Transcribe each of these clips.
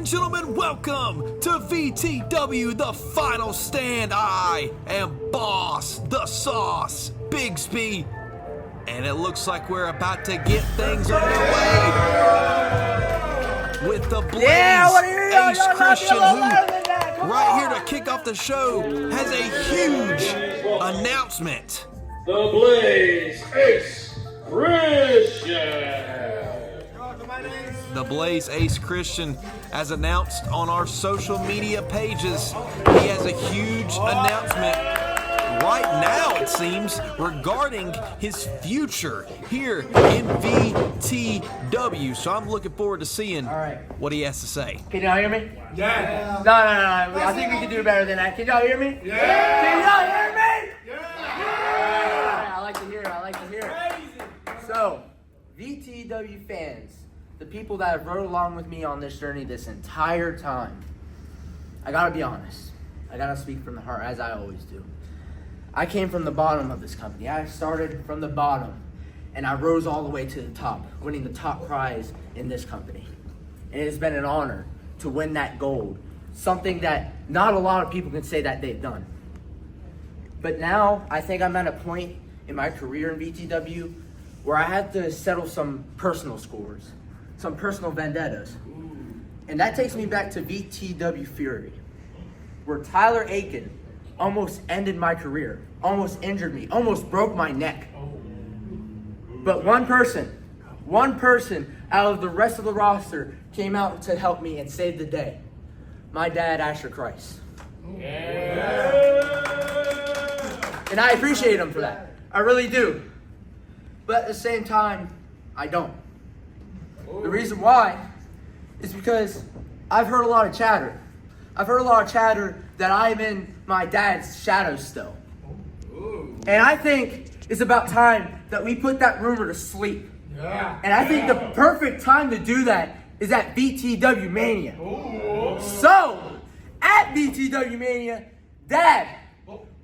and gentlemen, welcome to VTW The Final Stand. I am Boss, the Sauce, Bigsby, and it looks like we're about to get things underway with the Blaze Ace Christian, who right here to kick off the show has a huge announcement. The Blaze Ace Christian. The Blaze Ace Christian, as announced on our social media pages, he has a huge announcement right now, it seems, regarding his future here in VTW. So I'm looking forward to seeing what he has to say. Can y'all hear me? Yeah. No. I think we can do better than that. Can y'all hear me? Yeah. Can y'all hear me? Yeah. I like to hear it. So, VTW fans, the people that have rode along with me on this journey this entire time, I gotta be honest. I gotta speak from the heart, as I always do. I came from the bottom of this company. I started from the bottom, and I rose all the way to the top, winning the top prize in this company. And it has been an honor to win that gold, something that not a lot of people can say that they've done. But now, I think I'm at a point in my career in VTW where I have to settle some personal scores, some personal vendettas. And that takes me back to VTW Fury, where Tyler Aiken almost ended my career, almost injured me, almost broke my neck. But one person out of the rest of the roster came out to help me and save the day. My dad, Asher Christ. And I appreciate him for that. I really do. But at the same time, I don't. The reason why is because I've heard a lot of chatter. I've heard a lot of chatter that I'm in my dad's shadow still. And I think it's about time that we put that rumor to sleep. Yeah. And I think the perfect time to do that is at VTW Mania. So, at VTW Mania, Dad,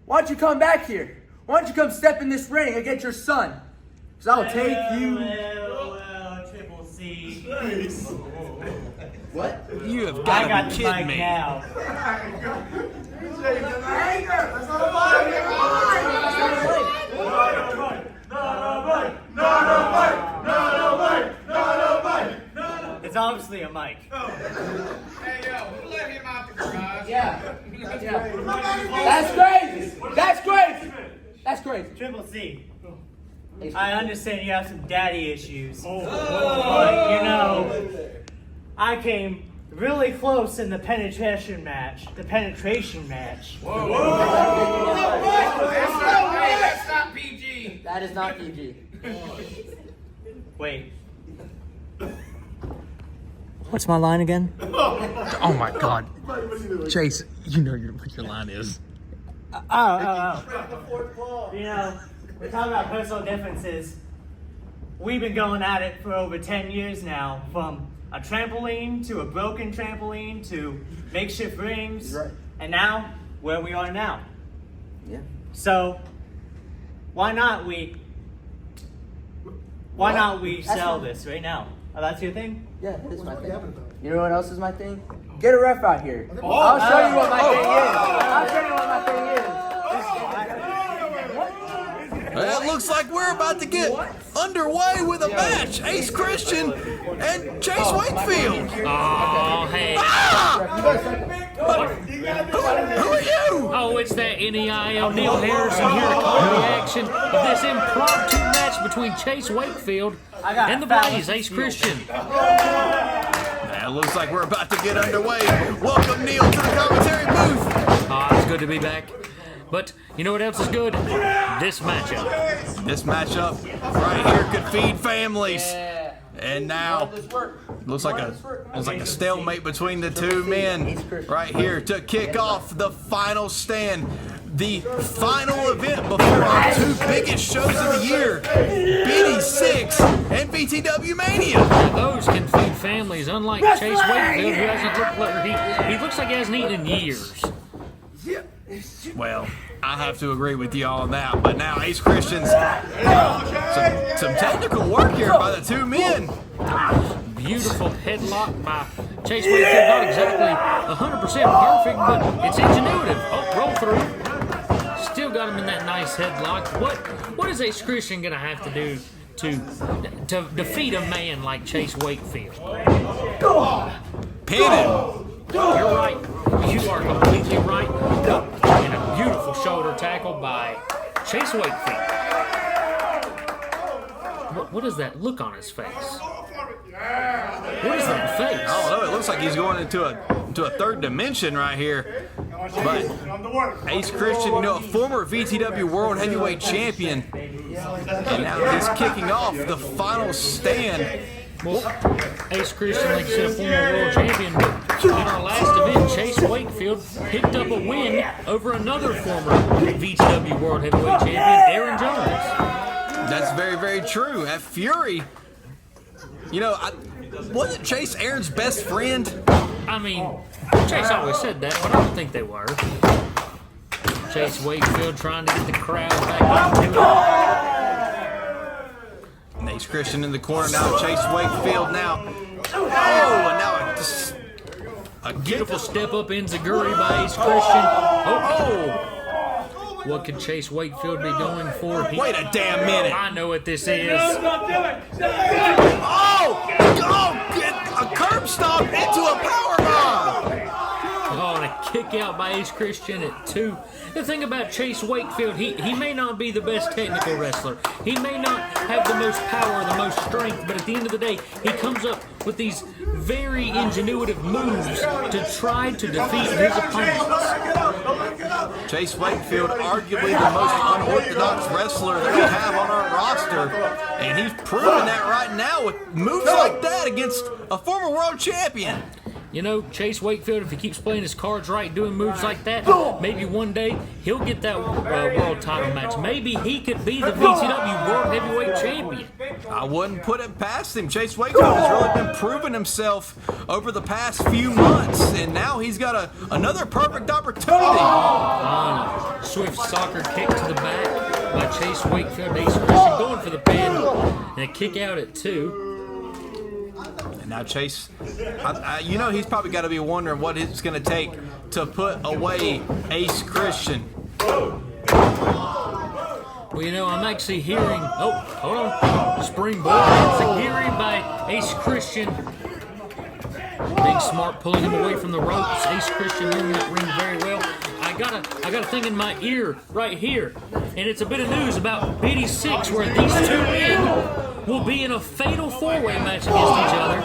why don't you come back here? Why don't you come step in this ring against your son? Because I'll take you. Well, Triple C. What? You have I got got to the be mic kidding me. now. It's obviously a mic. Hey, yo, we'll let him out the garage. Yeah. That's crazy. Triple C. I understand you have some daddy issues. But, you know, I came really close in the penetration match. Whoa. That's not PG. That is not PG. Wait. What's my line again? Oh my God. Chase, you know what your line is. Oh. You know, we're talking about personal differences. We've been going at it for over 10 years now, from a trampoline to a broken trampoline to makeshift rings, Right. and now where we are now. Yeah. So why not we sell this right now? Oh, that's your thing? Yeah, that is my thing. You know what else is my thing? Get a ref out here. I'll show you what my thing is. Well, it looks like we're about to get underway with a match. Ace Christian and Chase Wakefield. Oh, hey. Who are you? Oh, it's that NEIL Neil Harrison here to call the action of this impromptu match between Chase Wakefield and the Blaze Ace Christian. It looks like we're about to get underway. Welcome, Neil, to the commentary booth. Oh, it's good to be back. But you know what else is good? This matchup. This matchup right here could feed families. And now, looks like a stalemate between the two men right here to kick off the final stand. The final event before our two biggest shows of the year, BITY 6 and VTW Mania. Those can feed families, unlike Chase Wakefield, who hasn't looked like he looks like he hasn't eaten in years. Well, I have to agree with you on that, but now Ace Christian's some technical work here by the two men. beautiful headlock by Chase Wakefield. Not exactly 100% perfect, but it's ingenuitive. Oh, roll through. Still got him in that nice headlock. What is Ace Christian going to have to do to defeat a man like Chase Wakefield? Pin him. You're right. You are completely right. And a beautiful shoulder tackle by Chase Wakefield. What is that look on his face? What is that face? I don't know. It looks like he's going into a third dimension right here. But Ace Christian, you know, a former VTW World Heavyweight Champion, and now he's kicking off the final stand. Well, Ace Christian, like you said, a former world champion, but in our last event, Chase Wakefield picked up a win over another former VTW World Heavyweight Champion, Aaron Jones. That's very, very true. At Fury, you know, wasn't Chase Aaron's best friend? I mean, Chase always said that, but I don't think they were. Chase Wakefield trying to get the crowd back into it. Ace Christian in the corner now. Chase Wakefield now. Oh, and now a Beautiful step up enziguri by Ace Christian. Oh. What could Chase Wakefield be going for? Wait a damn minute. I know what this is. Get a curb stomp into a powerbomb. Oh, and a kick out by Ace Christian at 2. The thing about Chase Wakefield, he may not be the best technical wrestler. He may not have the most power, the most strength, but at the end of the day, he comes up with these very ingenuitive moves to try to defeat his opponents. Chase Wakefield, arguably the most unorthodox wrestler that we have on our roster, and he's proven that right now with moves like that against a former world champion. You know, Chase Wakefield, if he keeps playing his cards right, doing moves like that, maybe one day he'll get that world title match. Maybe he could be the VTW World Heavyweight Champion. I wouldn't put it past him. Chase Wakefield has really been proving himself over the past few months, and now he's got another perfect opportunity. Swift soccer kick to the back by Chase Wakefield. Ace Christian going for the pin, and a kick out at 2. And now Chase, you know, he's probably got to be wondering what it's going to take to put away Ace Christian. Well, you know, I'm actually hearing, oh, hold on, springboard enziguri by Ace Christian. Being smart, pulling him away from the ropes. Ace Christian in that ring very well. I got a thing in my ear right here, and it's a bit of news about BITY 6 where these two men will be in a fatal four-way match against each other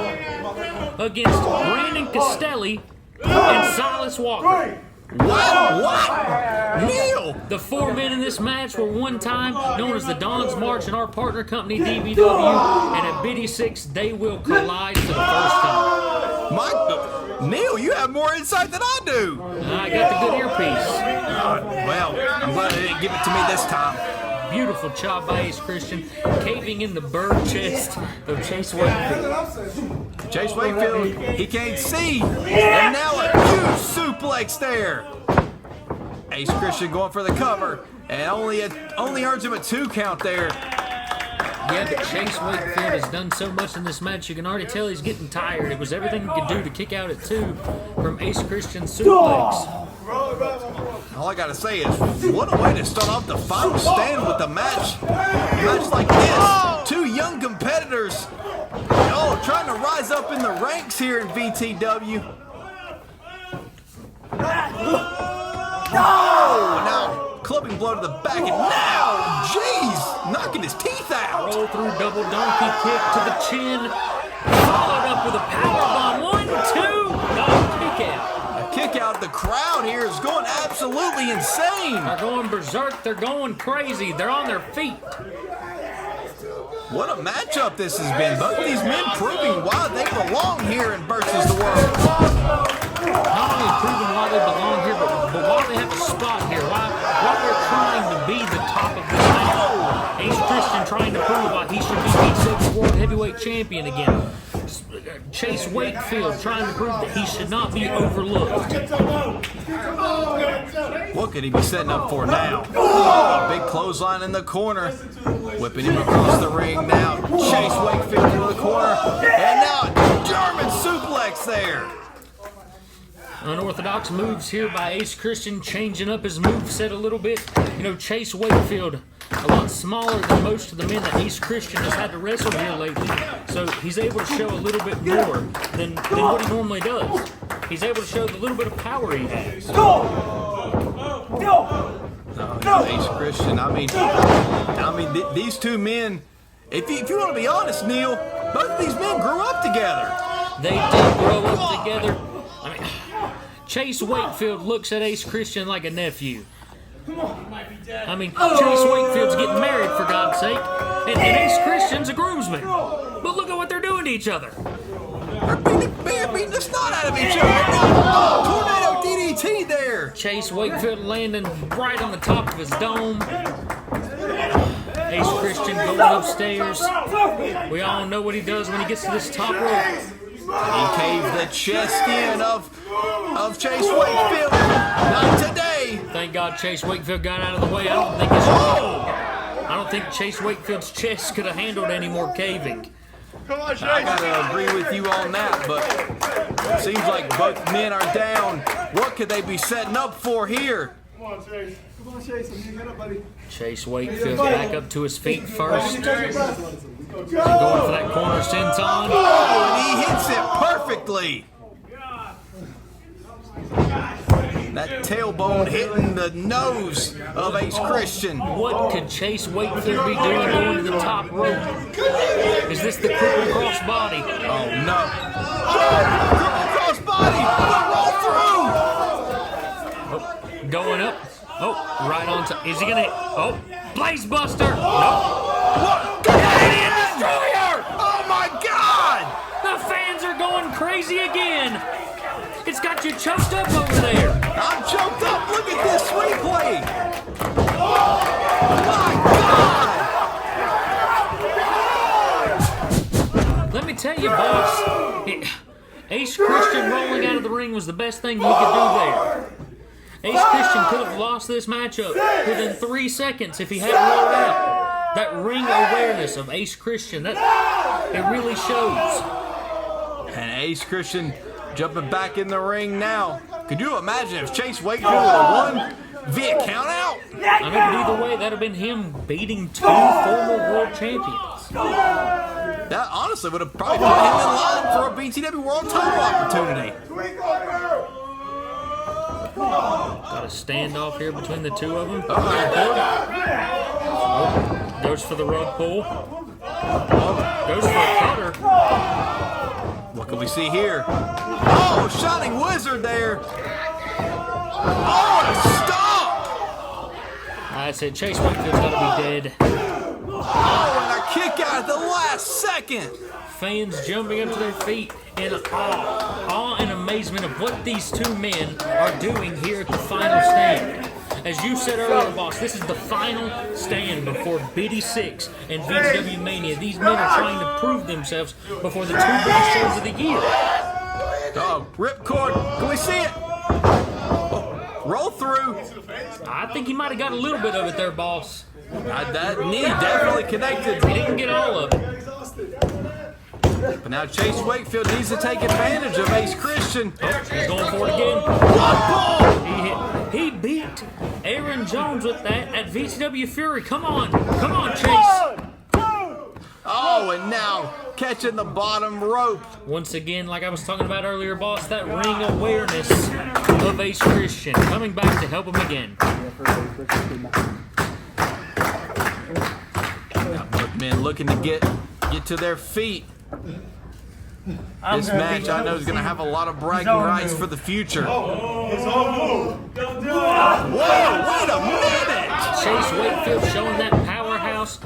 against Brandon Castelli and Silas Walker. What? Neil! The 4 men in this match were one time known as the Don's March in our partner company DBW, and at BITY 6 they will collide for the first time. Neil, you have more insight than I do. I got the good earpiece. Well, I'm glad they didn't give it to me this time. Beautiful chop by Ace Christian, caving in the bird chest of Chase Wakefield. Chase Wakefield, he can't see, and now a huge suplex there. Ace Christian going for the cover, and only earns him a 2 count there. Yeah, but Chase Wakefield has done so much in this match, you can already tell he's getting tired. It was everything he could do to kick out at 2 from Ace Christian's suplex. All I gotta say is, what a way to start off the final stand with a match like this. 2 young competitors, trying to rise up in the ranks here in VTW. Now clubbing blow to the back, and now, jeez, knocking his teeth out. Roll through double donkey kick to the chin, followed up with a powerbomb. 1, 2, kick out. Kick out. The crowd here is going absolutely insane. They're going berserk. They're going crazy. They're on their feet. What a matchup this has been. Both of these men proving why they belong here in Versus the World. Not only proving why they belong here, but why they have a spot here. Why they're trying to be the top of this match. Ace Christian trying to prove why he should be VTW World Heavyweight Champion again. Chase Wakefield trying to prove that he should not be overlooked. What could he be setting up for now? Oh, a big clothesline in the corner. Whipping him across the ring now. Chase Wakefield into the corner. And now Chase there. Unorthodox moves here by Ace Christian, changing up his moveset a little bit. You know, Chase Wakefield, a lot smaller than most of the men that Ace Christian has had to wrestle here lately. So he's able to show a little bit more than what he normally does. He's able to show the little bit of power he has. Ace Christian, these two men, if you want to be honest, Neil, both of these men grew up together. They did grow up together. I mean, Chase Wakefield looks at Ace Christian like a nephew. I mean, Chase Wakefield's getting married, for God's sake, and Ace Christian's a groomsman. But look at what they're doing to each other. They're beating the snot out of each other. Tornado DDT there. Chase Wakefield landing right on the top of his dome. Ace Christian going upstairs. We all know what he does when he gets to this top rope. He caved the chest in of Chase Wakefield. Not today. Thank God Chase Wakefield got out of the way. I don't think Chase Wakefield's chest could have handled any more caving. I gotta agree with you on that, but it seems like both men are down. What could they be setting up for here? Come on, Chase. Come on, Chase. Get up, buddy. Chase Wakefield back up to his feet first. He's going for that corner senton. Oh, and he hits it perfectly. That tailbone hitting the nose of Ace Christian. What could Chase Wakefield be doing going to the top rope? Is this the cripple cross body? Oh, no. Cripple cross body. Roll through. Going up. Oh, right on top. Is he going to... Oh, Blaze Buster. Nope. What? Canadian Destroyer. Oh, my God. The fans are going crazy again. It's got you choked up over there. I'm choked up. Look at this sweet play. Oh, my God. Let me tell you, boss, Ace Christian rolling out of the ring was the best thing he could do there. Ace Christian could have lost this matchup within 3 seconds if he hadn't rolled out. That ring awareness of Ace Christian, it really shows. And Ace Christian jumping back in the ring now. Could you imagine if Chase Wakefield would have won via countout? I mean, either way, that would have been him beating 2 former world champions. That honestly would have probably put him in line for a VTW World title opportunity. Got a standoff here between the two of them. Goes for the rug pull. Goes for a cutter. What can we see here? Oh, Shining Wizard there. Oh, and a stomp. I said Chase Wakefield's got to be dead. Oh, and a kick out at the last second. Fans jumping up to their feet in awe and amazement of what these two men are doing here at the final stand. As you said earlier, boss, this is the final stand before BITY 6 and VTW Mania. These men are trying to prove themselves before the 2 biggest shows of the year. Oh, ripcord. Can we see it? Oh, roll through. I think he might have got a little bit of it there, boss. That knee definitely connected. He didn't get all of it. But now Chase Wakefield needs to take advantage of Ace Christian. Oh, he's going for it again. What ball? He beat Aaron Jones with that at VTW Fury. Come on, Chase. Oh, and now catching the bottom rope. Once again, like I was talking about earlier, boss, that ring awareness of Ace Christian coming back to help him again. Now both men looking to get to their feet. This match, I know, is going to have a lot of bragging rights for the future. Whoa, wait a minute! Chase Wakefield showing that powerhouse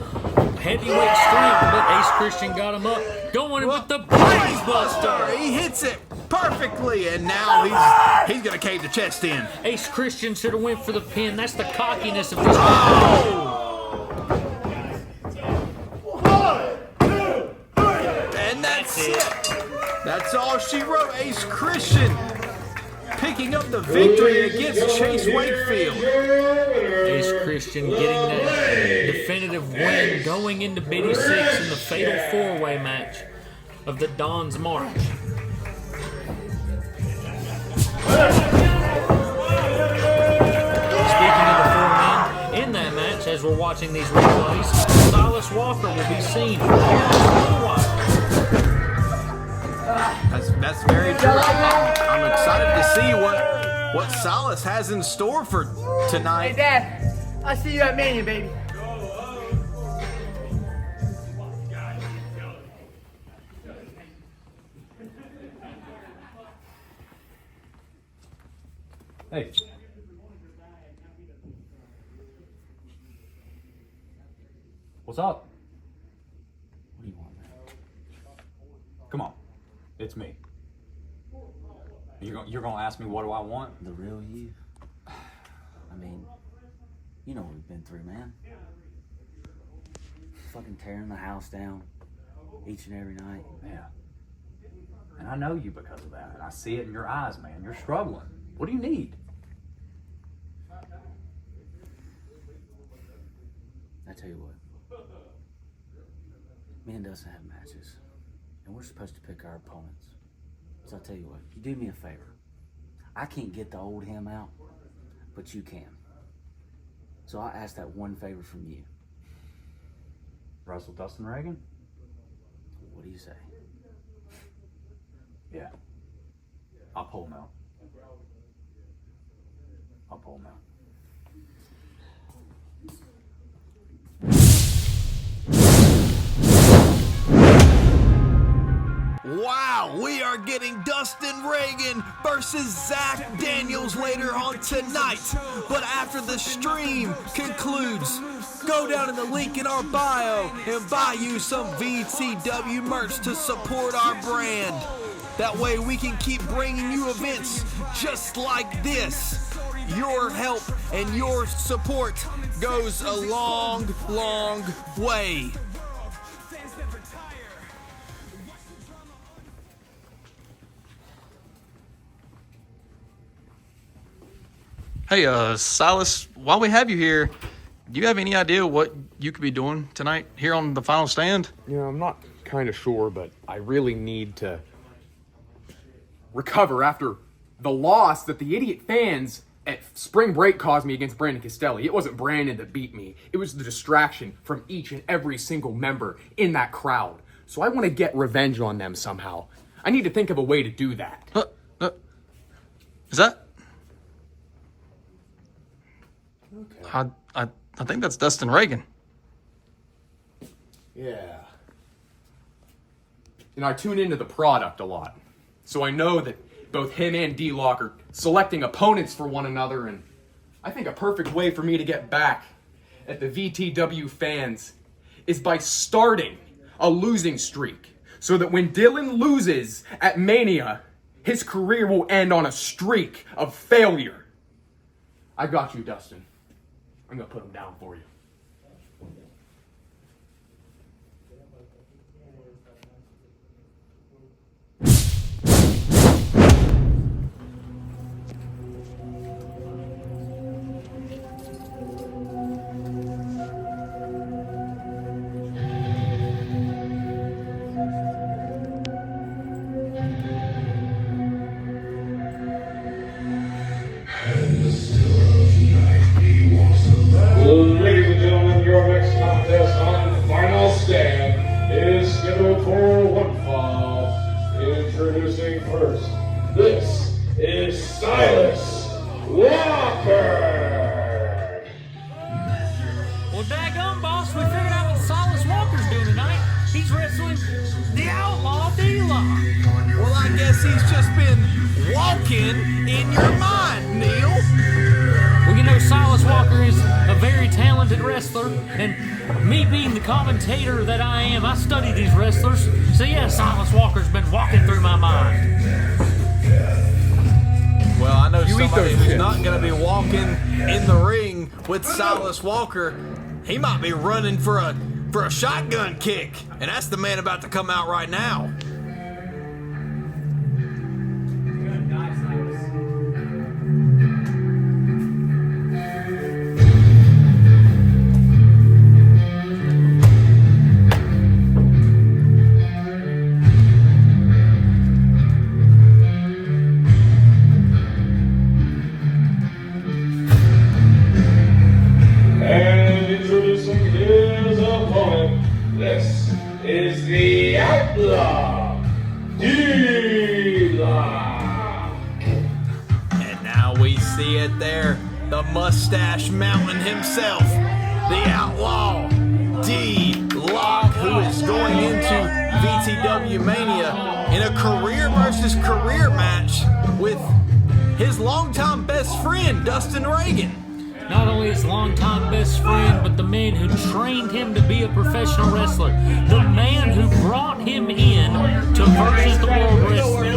heavyweight strength, but Ace Christian got him up, going with the Blaze Buster. He hits it perfectly, and now he's going to cave the chest in. Ace Christian should have went for the pin. That's the cockiness of this match. And that's it. That's all she wrote. Ace Christian picking up the victory against Chase Wakefield. Ace Christian getting that definitive win going into BITY 6 in the fatal 4-way match of the Dawn's March. Speaking of the four men in that match, as we're watching these replays, Silas Walker will be seen here in a little while. That's very true. I'm excited to see what Silas has in store for tonight. Hey, Dad, I'll see you at Mania, baby. Hey. What's up? What do you want, man? Come on. It's me. You're gonna ask me what do I want? The real you? I mean, you know what we've been through, man. Fucking tearing the house down each and every night. Yeah. And I know you because of that. And I see it in your eyes, man. You're struggling. What do you need? I tell you what. Me and Dustin have matches. And we're supposed to pick our opponents. So I'll tell you what, you do me a favor. I can't get the old him out, but you can. So I ask that one favor from you. Wrestle Dustin Reagan? What do you say? Yeah. I'll pull him out. I'll pull him out. Wow, we are getting Dustin Reagan versus Zakk Daniels later on tonight. But after the stream concludes, go down in the link in our bio and buy you some VTW merch to support our brand. That way we can keep bringing you events just like this. Your help and your support goes a long, long way. Hey, Silas, while we have you here, do you have any idea what you could be doing tonight here on the final stand? You know, I'm not kind of sure, but I really need to recover after the loss that the idiot fans at spring break caused me against Brandon Castelli. It wasn't Brandon that beat me. It was the distraction from each and every single member in that crowd. So I want to get revenge on them somehow. I need to think of a way to do that. Is that? Okay. I think that's Dustin Reagan. Yeah. And I tune into the product a lot. So I know that both him and D-Lock are selecting opponents for one another, and I think a perfect way for me to get back at the VTW fans is by starting a losing streak, so that when Dylan loses at Mania, his career will end on a streak of failure. I got you, Dustin. I'm gonna put him down for you. Ladies and gentlemen, your next contest on Final Stand is scheduled for one fall. Introducing first, this is Silas Walker. Well, daggum, boss, we figured out what Silas Walker's doing tonight. He's wrestling the Outlaw D-Lock. Well, I guess he's just been walking in your mind, Neil. Well, you know, Silas Walker is a very talented wrestler, and me being the commentator that I am, I study these wrestlers. So yeah, Silas Walker's been walking through my mind. Well, I know somebody who's not going to be walking in the ring with Silas Walker. He might be running for a shotgun kick, and that's the man about to come out right now. is the Outlaw D-Lock. And now we see it there. The mustache mountain himself. The Outlaw D-Lock, who is going into VTW Mania in a career versus career match with his longtime best friend, Dustin Reagan. Not only his longtime best friend, but the man who trained him to be a professional wrestler. The man who brought him in to Versus the World Wrestling.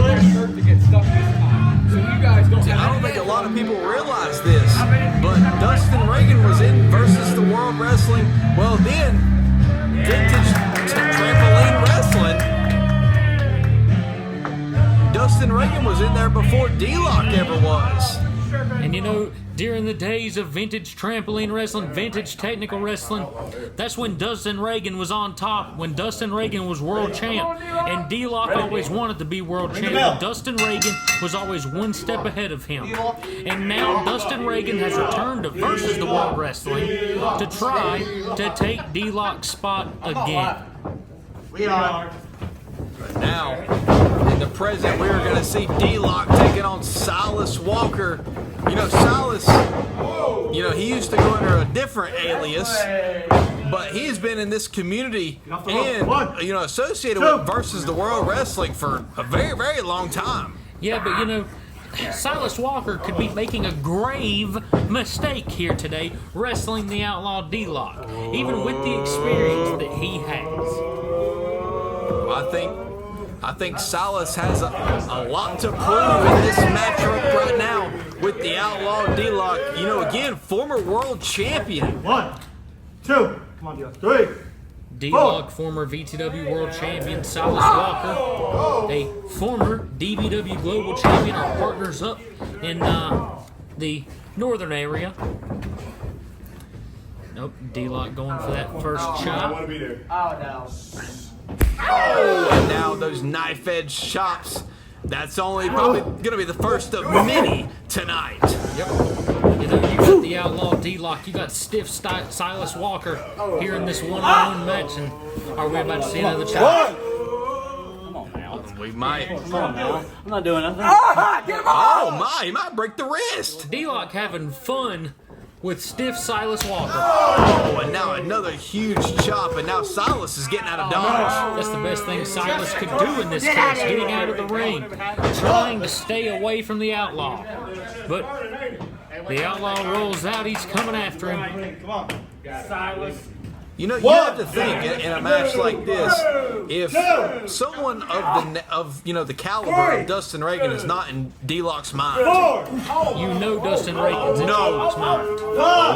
I don't think a lot of people realize this, but Dustin Reagan was in Versus the World Wrestling. Well, then, Vintage Trampoline Wrestling. Dustin Reagan was in there before D-Lock ever was. And you know, during the days of vintage trampoline wrestling, vintage technical wrestling, that's when Dustin Reagan was on top, when Dustin Reagan was world champ. And D-Lock always wanted to be world champ, but Dustin Reagan was always one step ahead of him. And now Dustin Reagan has returned to Versus the World Wrestling to try to take D-Lock's spot again. We are. But now, in the present, we are going to see D-Lock taking on Silas Walker. You know, Silas, he used to go under a different alias, but he's been in this community and, associated with Versus the World Wrestling for a very, very long time. Yeah, but Silas Walker could be making a grave mistake here today, wrestling the Outlaw D-Lock, even with the experience that he has. I think Silas has a lot to prove in this matchup right now with the Outlaw D-Lock. Again, former world champion. 1, 2, come on, Dion. 3. D-Lock, former VTW world champion. Silas Walker, a former DBW global champion, are partners up in the northern area. Nope, D-Lock going for that first shot. Oh, no. Oh, and now those knife-edge chops. That's only probably going to be the first of many tonight. Yep. You got the Outlaw D-Lock. You got stiff Silas Walker here in this one-on-one match. And are we about to see another chop? Come on now. We might. Come on now. I'm not doing nothing. Oh, my. He might break the wrist. D-Lock having fun with stiff Silas Walker. Oh, and now another huge chop, and now Silas is getting out of dodge. That's the best thing Silas could do in this case, getting out of the ring, trying to stay away from the Outlaw. But the Outlaw rolls out, he's coming after him. Come on. Silas. You have to think in a match like this, if someone of the caliber of Dustin Reagan is not in D-Lock's mind. Dustin Reagan's in D-Lock's mind.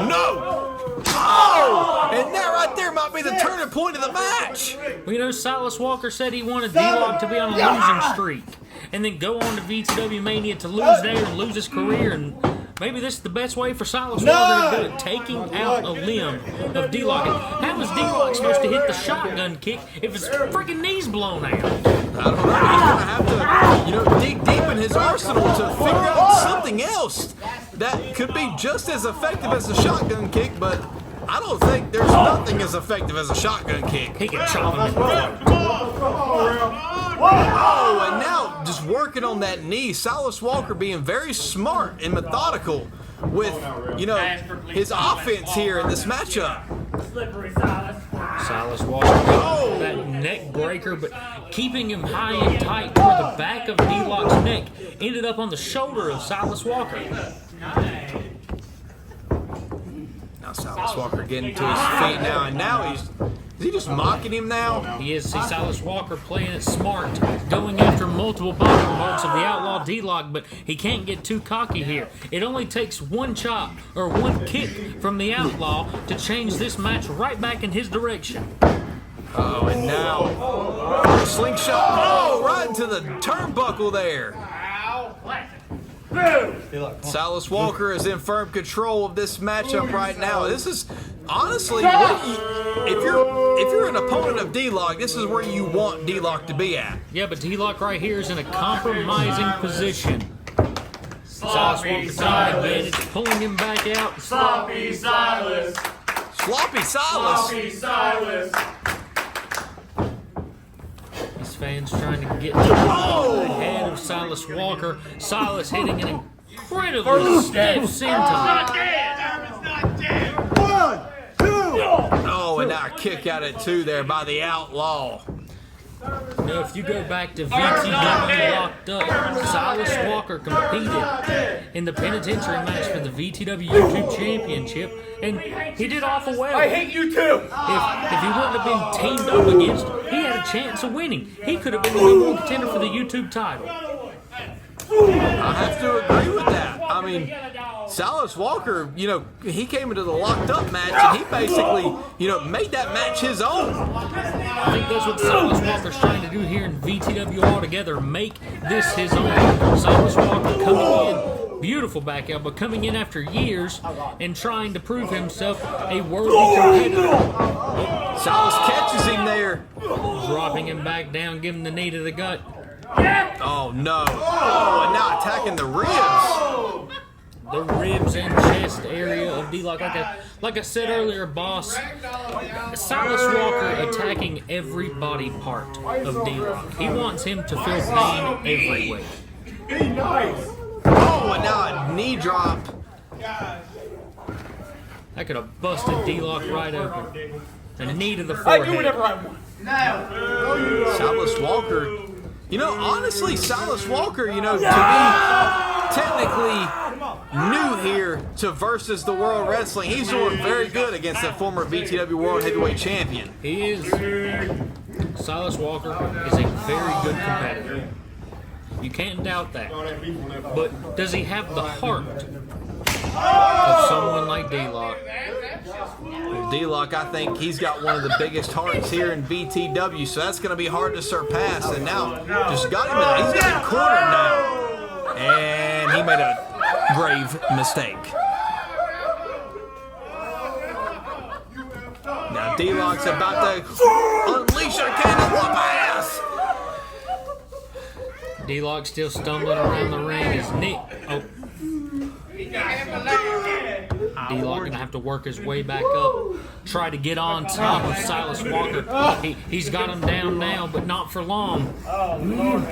No! Oh! And that right there might be the turning point of the match. Well, Silas Walker said he wanted D-Lock to be on a losing streak and then go on to VTW Mania to lose there and lose his career. And maybe this is the best way for Silas Walker to do it, taking out a limb of D-Lock. How is D-Lock supposed to hit the shotgun kick if his freaking knee's blown out? I don't know. He's going to have to, dig deep in his arsenal to figure out something else that could be just as effective as a shotgun kick, but I don't think there's nothing as effective as a shotgun kick. He can chop him in Oh, and now just working on that knee. Silas Walker being very smart and methodical with, his offense here in this matchup. Slippery Silas. Silas Walker, that neck breaker, but keeping him high and tight toward the back of D-Lock's neck, ended up on the shoulder of Silas Walker. Now Silas Walker getting to his feet now, and now is he just mocking him now? He is. See Silas Walker playing it smart, going after multiple body parts of the Outlaw D-Lock, but he can't get too cocky here. It only takes one chop or one kick from the Outlaw to change this match right back in his direction. Oh, and now slingshot. Oh, right into the turnbuckle there. Silas Walker is in firm control of this matchup right now. This is honestly, if you're an opponent of D-Lock, this is where you want D-Lock to be at. Yeah, but D-Lock right here is in a compromising position. Silas Walker taking advantage, pulling him back out. Sloppy Silas. Sloppy Silas. Sloppy Silas. fans trying to get ahead of Silas Walker. Silas hitting an incredibly stiff senton. Oh, and now a kick out at 2 there by the Outlaw. Now, if you go back to VTW Locked Up, Silas Walker competed in the penitentiary match for the VTW YouTube Championship, and he did awful well. I hate you too! If he wouldn't have been teamed up against, he had a chance of winning. He could have been the number 1 contender for the YouTube title. I have to agree with that. I mean, Silas Walker, you know, he came into the Locked Up match and he basically, you know, made that match his own. I think that's what Silas Walker's trying to do here in VTW altogether, make this his own. Silas Walker coming in, beautiful back elbow, coming in after years and trying to prove himself a worthy competitor. Oh, Silas catches him there. dropping him back down, giving the knee to the gut. Oh, no. Oh, and now attacking the ribs. The ribs and chest area of D-Lock. Like I said earlier, boss, Silas Walker attacking every body part of D-Lock. He wants him to feel pain everywhere. Oh, and now a knee drop. That could have busted D-Lock right open. A knee to the I forehead. do whatever I want. Silas Walker. You know, honestly, Silas Walker, you know, to be technically new here to Versus the World Wrestling, he's doing very good against the former VTW World Heavyweight Champion. He is. Silas Walker is a very good competitor. You can't doubt that. But does he have the heart of someone like D-Lock? D-Lock, I think he's got one of the biggest hearts here in VTW, so that's going to be hard to surpass. And now, just got him he's got him cornered now. And he made a grave mistake. Now D-Lock's about to unleash a cannon whoop ass. D-Lock still stumbling around the ring. His knee. Oh. D-Lock gonna have to work his way back up. Try to get on top of Silas Walker. He's got him down now, but not for long. D-Lock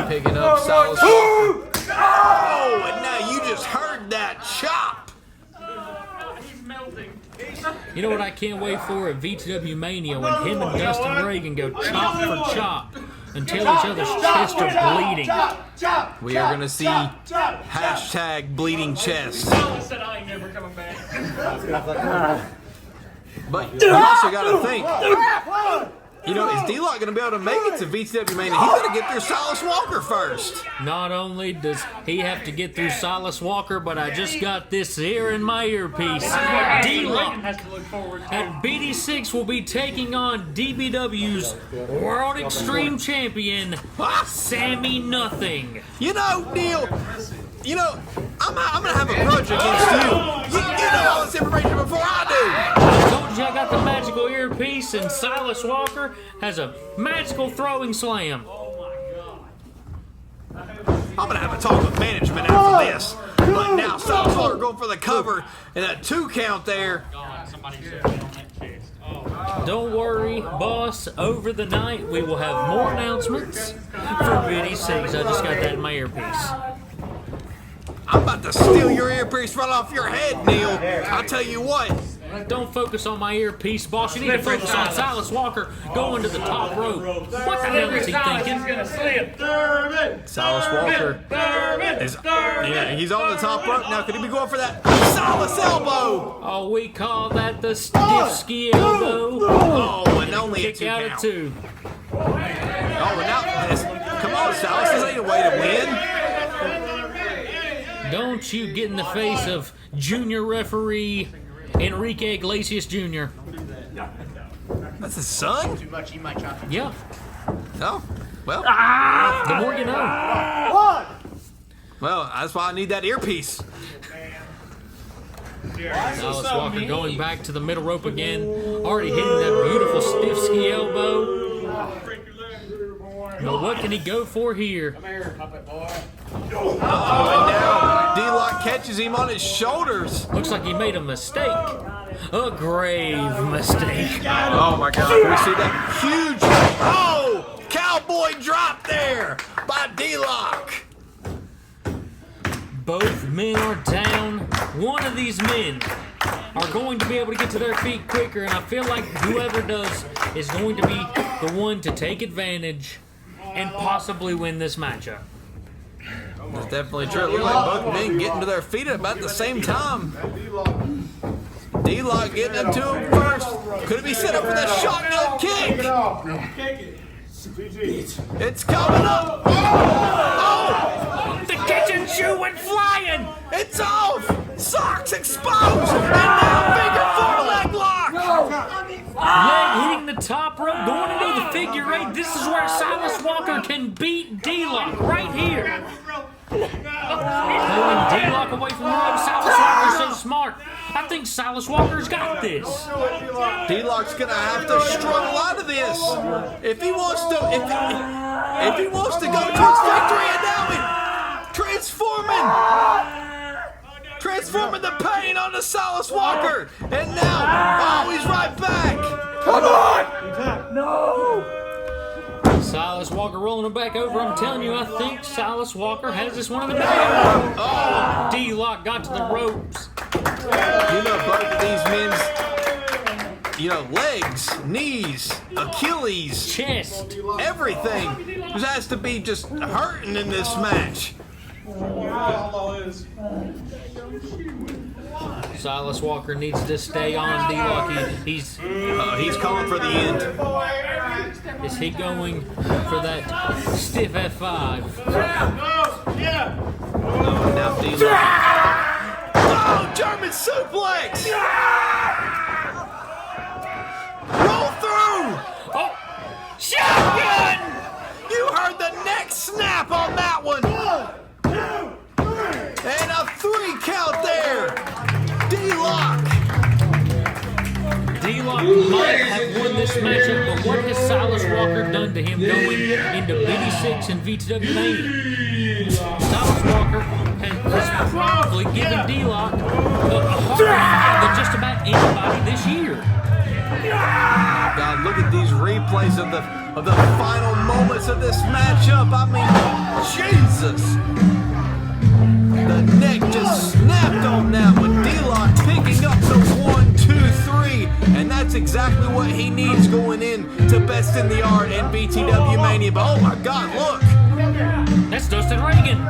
picking up Silas Walker. Oh, and now you just heard that chop. You know what I can't wait for at VTW Mania when him and Dustin Reagan go chop for chop until each other's chests are bleeding. We are going to see hashtag bleeding chest. But you also got to think, you know, is D-Lock going to be able to make it to VTW Mania? He's going to get through Silas Walker first. Not only does he have to get through Silas Walker, but I just got this here in my earpiece. D-Lock at BD6 will be taking on DBW's World Extreme Champion, Sammy Nothing. You know, Neil, you know, I'm going to have a grudge against you. You know all this information before I do. I told you I got the magical earpiece, and Silas Walker has a magical throwing slam. I'm going to have a talk with management after this. But now Silas Walker going for the cover and a 2 count there. Don't worry, boss. Over the night, we will have more announcements for BD6. I just got that in my earpiece. I'm about to steal your earpiece right off your head, Neil. I'll tell you what. Don't focus on my earpiece, boss. You need to focus on Silas Walker going to the top rope. What the hell is he thinking? Silas Walker is, yeah, he's on the top rope now. Could he be going for that Silas elbow? Oh, we call that the stiff ski elbow. Oh, and only a Kick 2 out count. at 2. Oh, and now, come on, Silas. This ain't a way to win. Don't you get in the face of junior referee Enrique Iglesias Jr. That's his son? Yeah. Oh, well. The more you know. Well, that's why I need that earpiece. Silas Walker going back to the middle rope again. Already hitting that beautiful stiff ski elbow. But what can he go for here? Oh, and now D-Lock catches him on his shoulders. Looks like he made a mistake. A grave mistake. Oh my God! We see that huge cowboy drop there by D-Lock. Both men are down. One of these men are going to be able to get to their feet quicker, and I feel like whoever does is going to be the one to take advantage and possibly win this matchup. That's definitely true. It looks like both men getting to their feet at about the same time. D-Lock getting up to him first. Could it be set up for that shotgun kick? It's coming up. Oh! The kitchen shoe went flying. It's off. Socks exposed. And now figure four leg lock. Leg hitting the top rope, going into the figure eight. This is where Silas Walker can beat D-Lock right here. Pulling D-Lock away from the rope. Silas Walker's so smart. I think Silas Walker's got this. D-Lock's gonna have to struggle out of this if he wants to. If he wants to go to his victory, and now transforming the pain onto Silas Walker, and now he's right back. Come on! No! Silas Walker rolling him back over. I'm telling you, I think Silas Walker has this one in the bag. Oh, D-Lock got to the ropes. You know, both of these men's, legs, knees, Achilles, chest, everything just has to be just hurting in this match. Silas Walker needs to stay on D-Lock. He's calling for the end. Is he going for that stiff F5? Now D-Lock. Oh, German suplex! Roll through! Oh, shotgun! You heard the neck snap on that one. 1, 2, 3. And a 3 count there. D-Lock. D-Lock might have won this matchup, but what has Silas Walker done to him going into BD6 and VTW Mania? Silas Walker has probably given D-Lock a harder fight than just about anybody this year. God, look at these replays of the final moments of this matchup. I mean, Jesus. The neck just snapped on that with D-Lock picking up the 1, 2, 3. And that's exactly what he needs going in to Best in the Art and VTW Mania. But oh my God, look. That's Dustin Reagan.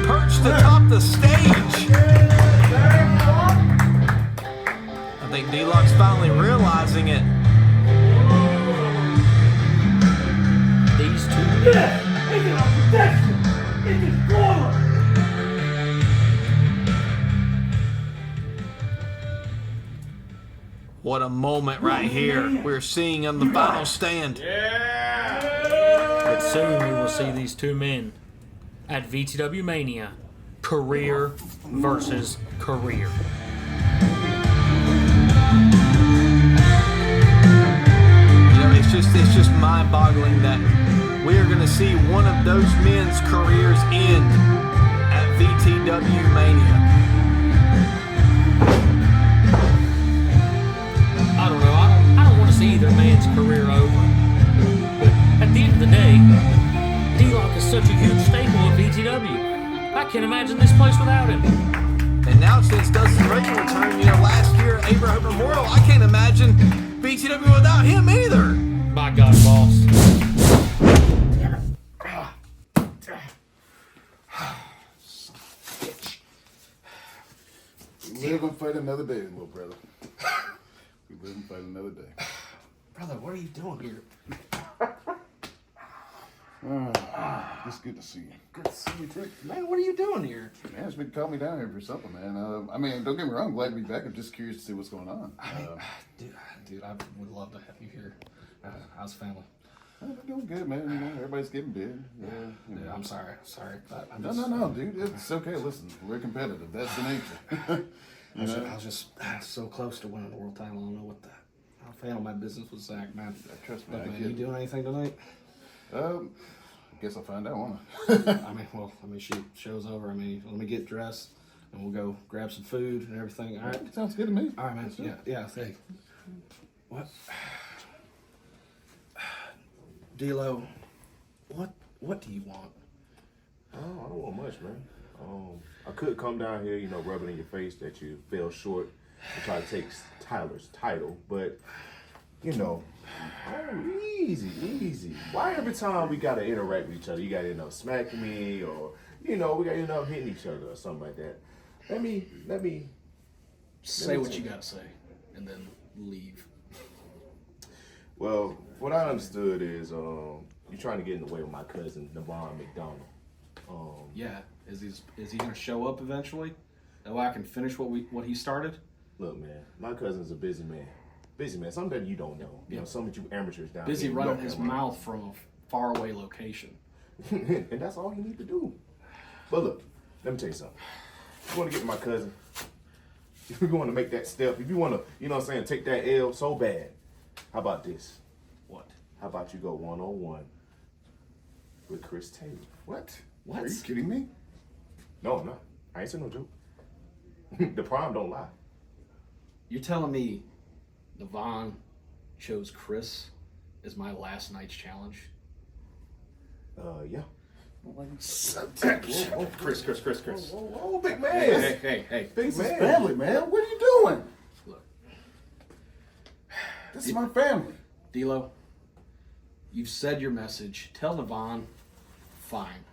Perched atop the stage. I think D-Lock's finally realizing it. These two. What a moment right here we're seeing on the final stand. But soon we will see these two men at VTW Mania, career versus career. It's just mind-boggling that we are going to see one of those men's careers end at VTW Mania. I don't know. I don't want to see either man's career over. But at the end of the day, D-Lock is such a huge staple of VTW. I can't imagine this place without him. And now since Dustin Reagan returned, last year at Abraham Memorial, I can't imagine VTW without him either. By God, boss. We live and fight another day, little brother. We live and fight another day. Brother, what are you doing here? It's good to see you. Good to see you too. Man, what are you doing here? Man, it's been calling me down here for something, man. I mean, don't get me wrong, I'm glad to be back. I'm just curious to see what's going on. Dude, I would love to have you here. How's family? They're doing good, man. Everybody's getting big. Yeah, I'm sorry. No, dude. It's okay. Listen, we're competitive. That's the nature. I was just so close to winning the world title. I don't know how to handle my business with Zakk, man. Trust me. But, man, you doing anything tonight? I guess I'll find out, won't I mean, show's over. Let me get dressed. and we'll go grab some food and everything. All right. Sounds good to me. All right, man. Yeah. Hey, what? D-Lo, what do you want? Oh, I don't want much, man. I could come down here, rubbing in your face that you fell short and try to take Tyler's title, but easy. Why every time we gotta interact with each other, you gotta end up smacking me, or we gotta end up hitting each other or something like that? Let me say what you gotta say, and then leave. Well, what I understood is you're trying to get in the way of my cousin Navon McDonald. Yeah, is he gonna show up eventually? That way I can finish what he started. Look, man, my cousin's a busy man. Something that you don't know. Some of you amateurs down busy here. running his mouth from a faraway location. And that's all you need to do. But look, let me tell you something. If you want to get my cousin, if you want to make that step, if you want to, take that L so bad, how about this? What? How about you go one-on-one with Chris Taylor? What? Are you kidding me? No, I'm not. I ain't saying no joke. The prime don't lie. You're telling me Navon chose Chris as my last night's challenge? Yeah. Whoa, Chris. Whoa, big man. Hey. This is man. family, man. What are you doing? Look. This is my family. D-Lo, you've said your message. Tell Navon, fine.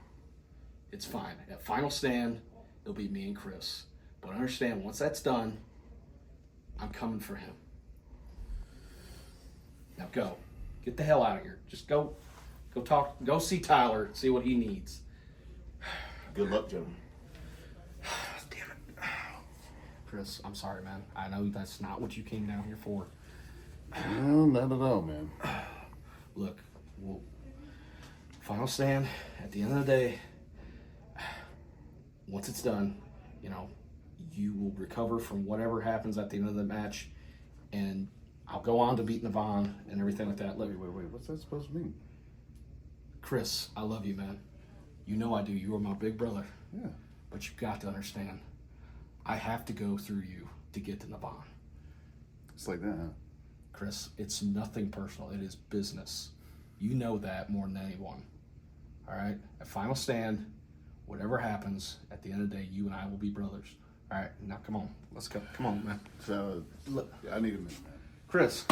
It's fine. At Final Stand, it'll be me and Chris. But understand, once that's done, I'm coming for him. Now go. Get the hell out of here. Just go talk. Go see Tyler. See what he needs. Good luck, gentlemen. Damn it. Chris, I'm sorry, man. I know that's not what you came down here for. No, not at all, man. Look, Final Stand, at the end of the day, once it's done, you will recover from whatever happens at the end of the match, and I'll go on to beat Navon and everything like that. Wait, what's that supposed to mean? Chris, I love you, man. You know I do. You are my big brother. Yeah. But you've got to understand, I have to go through you to get to Navon. It's like that, huh? Chris, it's nothing personal. It is business. You know that more than anyone. All right? At Final Stand, whatever happens, at the end of the day, you and I will be brothers. All right, now come on. Let's go. Come on, man. So, look, I need a minute, man. Chris.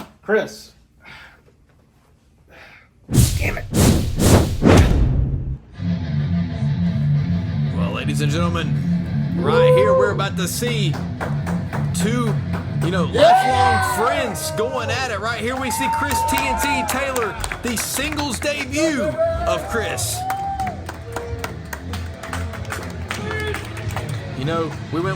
Damn it. Well, ladies and gentlemen, right here we're about to see two, lifelong friends going at it. Right here we see Chris TNT Taylor, the singles debut of Chris.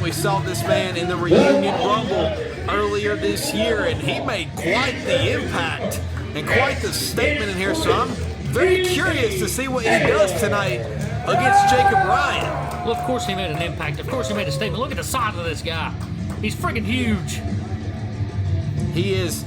We saw this man in the Reunion Rumble earlier this year, and he made quite the impact and quite the statement in here, so I'm very curious to see what he does tonight against Jacob Ryan. Well, of course he made an impact. Of course he made a statement. Look at the size of this guy. He's freaking huge. He is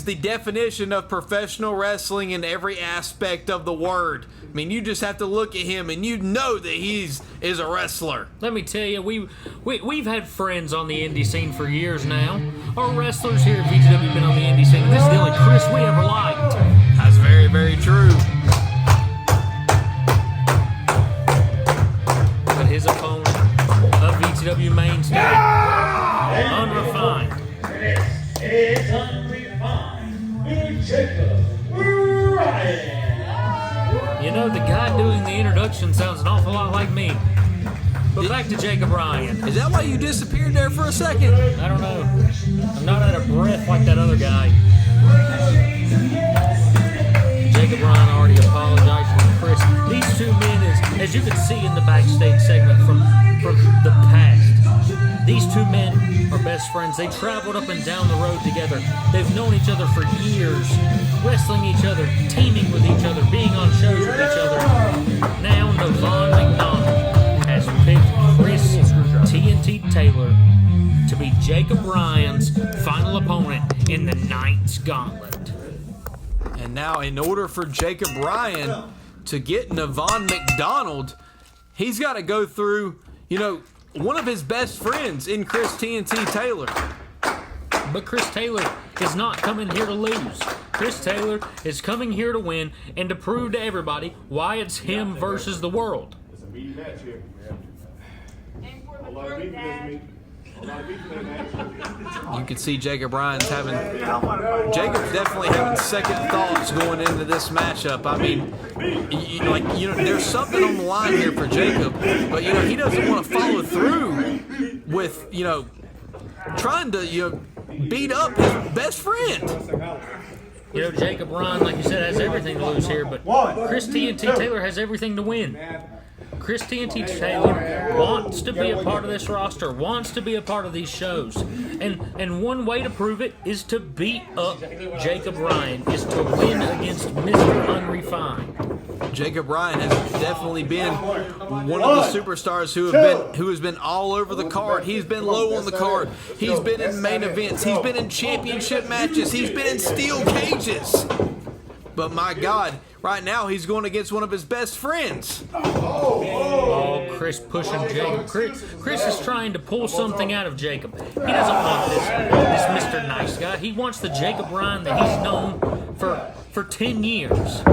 the definition of professional wrestling in every aspect of the word. I mean, you just have to look at him and you know that is a wrestler. Let me tell you, we've had friends on the indie scene for years now. Our wrestlers here at VTW have been on the indie scene. This is the only Chris we ever liked. That's very, very true. But his opponent, a VTW mainstay, unrefined. This is unrefined. Jacob Ryan. The guy doing the introduction sounds an awful lot like me. But back to Jacob Ryan. Is that why you disappeared there for a second? I don't know. I'm not out of breath like that other guy. Jacob Ryan already apologized to Chris. These two men, as you can see in the backstage segment from the past, these two men are best friends. They traveled up and down the road together. They've known each other for years, wrestling each other, teaming with each other, being on shows with each other. Now Navon McDonald has picked Chris TNT Taylor to be Jacob Ryan's final opponent in the Knight's Gauntlet. And now, in order for Jacob Ryan to get Navon McDonald, he's got to go through, one of his best friends in Chris TNT Taylor. But Chris Taylor is not coming here to lose. Chris Taylor is coming here to win and to prove to everybody why it's him versus the world. It's a meaty match here. You can see Jacob Ryan's Jacob's definitely having second thoughts going into this matchup. I mean, there's something on the line here for Jacob, but he doesn't want to follow through with trying to beat up his best friend. Jacob Ryan, like you said, has everything to lose here, but Chris TNT Taylor has everything to win. Chris TNT Taylor wants to be a part of this roster, wants to be a part of these shows. And one way to prove it is to beat up Jacob Ryan, is to win against Mr. Unrefined. Jacob Ryan has definitely been one of the superstars who has been all over the card. He's been low on the card. He's been in main events. He's been in championship matches. He's been in steel cages. But my God, right now he's going against one of his best friends. Oh, Chris pushing Jacob. Chris is trying to pull something out of Jacob. He doesn't want this Mr. Nice Guy. He wants the Jacob Ryan that he's known for 10 years.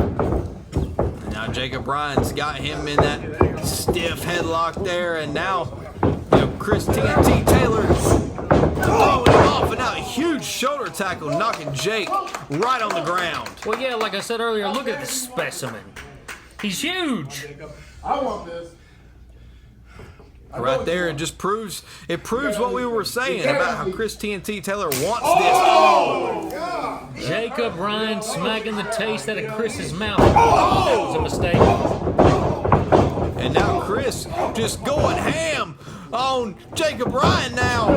Now Jacob Ryan's got him in that stiff headlock there, and now Chris TNT Taylor throwing him off, and now a huge shoulder tackle knocking Jake right on the ground. Well, yeah, like I said earlier, look at the specimen. He's huge. I want this. Right there, it just proves what we were saying about how Chris TNT Taylor wants this. Jacob Ryan smacking the taste out of Chris's mouth. That was a mistake. And now Chris just going ham on Jacob Ryan now.